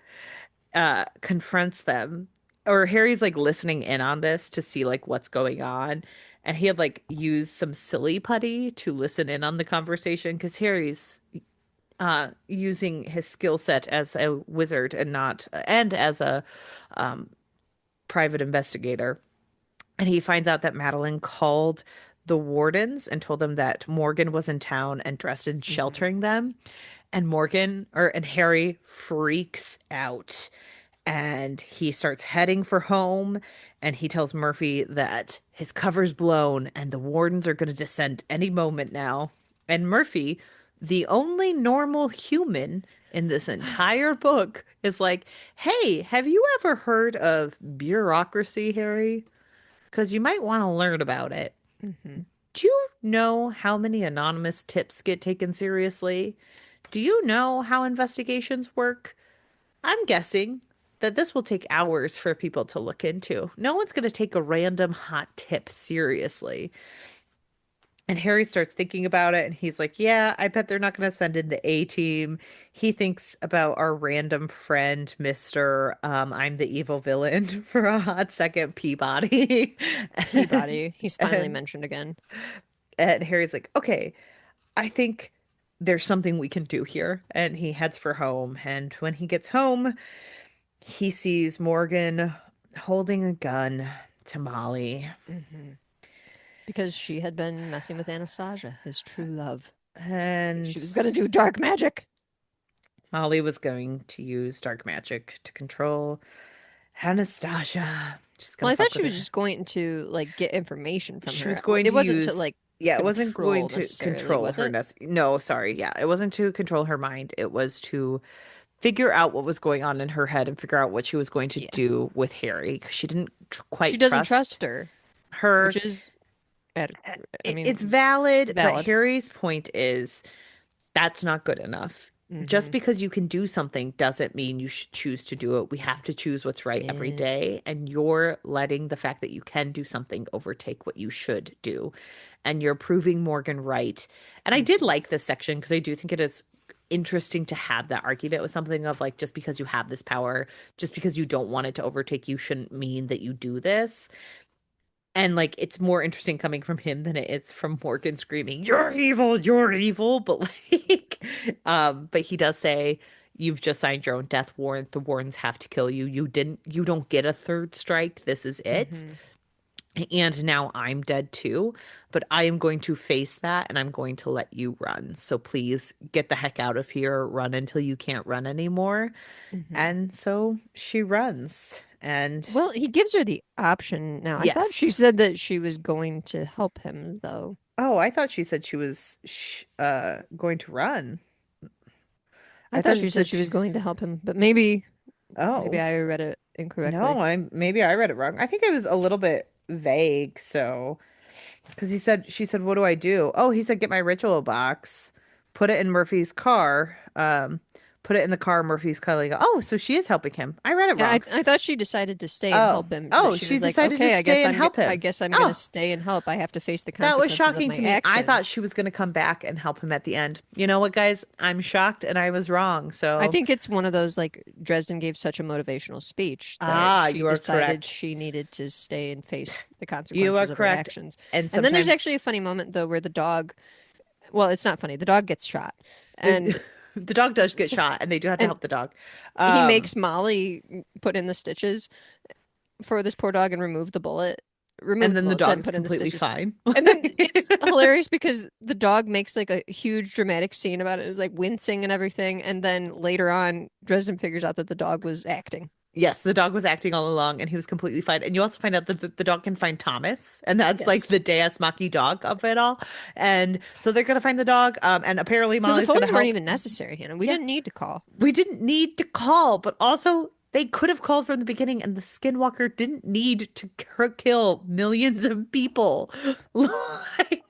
confronts them, or Harry's like listening in on this to see like what's going on, and he had like used some silly putty to listen in on the conversation because Harry's using his skill set as a wizard and not and as a um private investigator. And he finds out that Madeline called the wardens and told them that Morgan was in town and Dresden Hmm. sheltering them. And and Harry freaks out, and he starts heading for home, and he tells Murphy that his cover's blown and the wardens are going to descend any moment now. And Murphy, the only normal human in this entire book, is like, hey, have you ever heard of bureaucracy, Harry? Because you might want to learn about it. Hmm. Do you know how many anonymous tips get taken seriously? Do you know how investigations work? I'm guessing that this will take hours for people to look into. No one's going to take a random hot tip seriously. And Harry starts thinking about it, and he's like, yeah, I bet they're not going to send in the A team. He thinks about our random friend, Mr. I'm the evil villain for a hot second, Peabody. Peabody. He's finally and, mentioned again. and Harry's like, okay, I think there's something we can do here. And he heads for home. And when he gets home, he sees Morgan holding a gun to Molly. Hmm. Because she had been messing with Anastasia, his true love. She was And gonna do dark magic. Holly was going to use dark magic to control Anastasia. She's Well, gonna I thought fuck she with was her. just going to like get information from She her. was going It to wasn't to use, like yeah, it wasn't going control to necessarily, control was her. it? No, sorry. Yeah, it wasn't to control her mind. It was to figure out what was going on in her head and figure out what she was going to Yeah. do with Harry because she didn't She quite doesn't trust trust her, which her. is, ad- I It's mean, valid, but valid. Harry's point is that's not good enough. Just Mm-hmm. because you can do something doesn't mean you should choose to do it. We have to choose what's right every Yeah. day. And you're letting the fact that you can do something overtake what you should do. And you're proving Morgan right. And I did Mm-hmm. like this section because I do think it is interesting to have that argument with something of like, just because you have this power, just because you don't want it to overtake you, shouldn't mean that you do this. And like it's more interesting coming from him than it is from Morgan screaming, you're evil. But like but he does say, you've just signed your own death warrant. The warrants have to kill you. You don't get a third strike. This is it. Mm-hmm. And now I'm dead too. But I am going to face that and I'm going to let you run. So please get the heck out of here. Run until you can't run anymore. Mm-hmm. And so she runs. And Well, he gives her the option now. I thought she yes. said that she was going to help him, though. Oh, I thought she said she was going to run. I I thought thought it she said said she was she. going to help him, but maybe Oh, I read it no, incorrectly. I'm maybe I read it wrong. I think it was a little bit vague, so because she said, "What do I do?" Oh, he said, "Get my ritual box, put it in Murphy's car, put it in the car." Murphy's cuddling. Oh, so she is helping him. I read it Yeah, wrong. I thought she decided to stay and Oh, help him. That oh, she she was like, decided to okay, stay and help I him. guess I'm gonna Oh, stay and help. I have to face the that was consequences of shocking my to me. I thought actions. she was going to come back and help him at the end. You know what, guys? I'm shocked and I was wrong. I So, think it's one of those like Dresden gave such a motivational speech that ah, she you are decided correct. she needed to stay and face the You are consequences of her correct. actions. And And then there's sometimes actually a funny moment though where the dog, well, it's not funny. The dog gets shot, the, and the dog does get so, shot and they do have to and help the dog. he Um, makes Molly put in the stitches for this poor dog and remove and the then the bullet, then dog's put in the completely stitches. fine. And then it's hilarious because the dog makes like a huge dramatic scene about it. It's like wincing and everything. And then later on, Dresden figures out that the dog was acting. Yes, the dog was acting all along and he was completely fine. And you also find out that the dog can find Thomas, and that's like Yes. the Deus Machina dog of it all. And so they're gonna find the dog. And apparently So the Molly's gonna phones weren't help. even necessary, Hannah. We Yeah, didn't need to call. we didn't need to call, but also they could have called from the beginning, and the Skinwalker didn't need to kill millions of people. Like,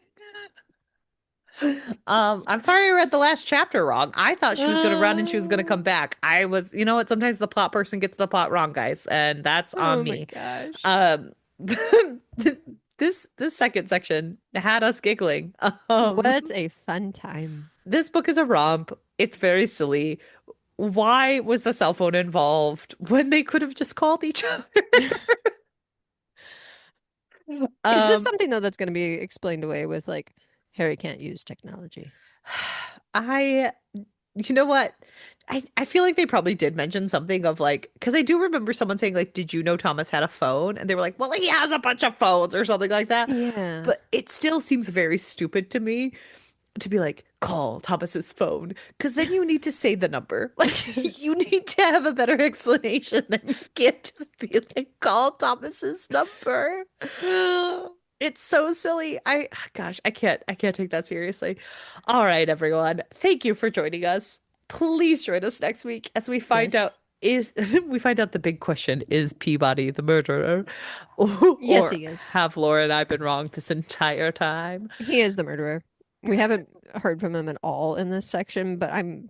I'm sorry I read the last chapter wrong. I thought she was gonna run and she was gonna come back. I was, you know what? Sometimes the plot person gets the plot wrong, guys, and that's on Oh my me. gosh. Um, this second section had us giggling. What a fun time. This book is a romp. It's very silly. Why was the cell phone involved when they could have just called each other? Is this Um, something though that's going to be explained away with like Harry can't use technology? I, you know what? I feel like they probably did mention something of like, because I do remember someone saying like, "Did you know Thomas had a phone?" And they were like, "Well, he has a bunch of phones" or something like that. Yeah. But it still seems very stupid to me to be like, call Thomas's phone, because then you need to say the number. Like, you need to have a better explanation than you can't just be like, call Thomas's number. It's so silly. Gosh, I can't take that seriously. All right, everyone. Thank you for joining us. Please join us next week as we find out Yes. is we find out the big question, is Peabody the murderer? Yes, Or he is. have Laura and I been wrong this entire time? He is the murderer. We haven't heard from him at all in this section, but I mean,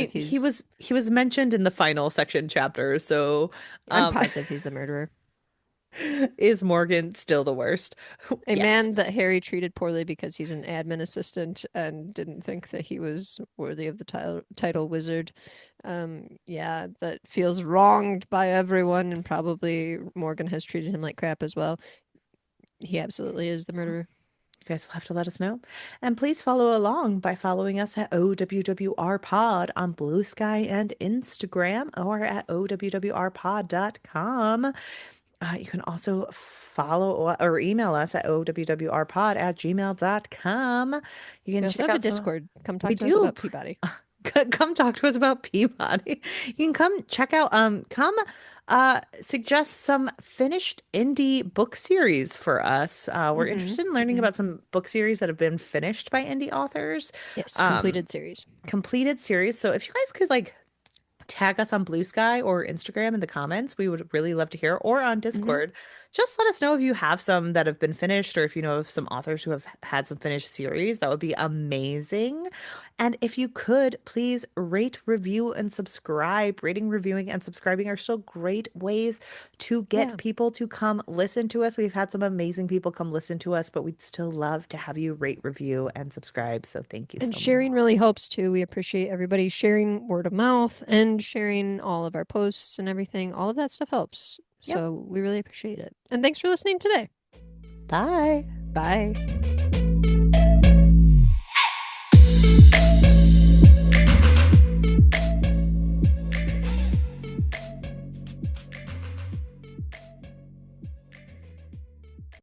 he's he was mentioned in the final section chapter, so I'm um positive he's the murderer. is Morgan still the worst? A Yes. man that Harry treated poorly because he's an admin assistant and didn't think that he was worthy of the title wizard. Yeah, that feels wronged by everyone, and probably Morgan has treated him like crap as well. He absolutely is the murderer. You guys will have to let us know. And please follow along by following us at OWWR Pod on Blue Sky and Instagram, or at owwrpod.com. You can also follow or email us at owwrpod@gmail.com. You We can also check have a out some. Discord. Come We talk to us do. about Peabody. come talk to us about Peabody. You can come check out come suggest some finished indie book series for us. We're Hmm. interested in learning Hmm. about some book series that have been finished by indie authors. Yes, Um completed series. completed series. So if you guys could like tag us on Blue Sky or Instagram in the comments. We would really love to hear, or on Hmm. Discord. Just let us know if you have some that have been finished, or if you know of some authors who have had some finished series. That would be amazing. And if you could, please rate, review, and subscribe. Rating, reviewing, and subscribing are still great ways to get Yeah. people to come listen to us. We've had some amazing people come listen to us, but we'd still love to have you rate, review, and subscribe. So thank you And so sharing much. really helps too. We appreciate everybody sharing word of mouth and sharing all of our posts and everything. All of that stuff helps. Yep. So we really appreciate it. And thanks for listening today. Bye. Bye.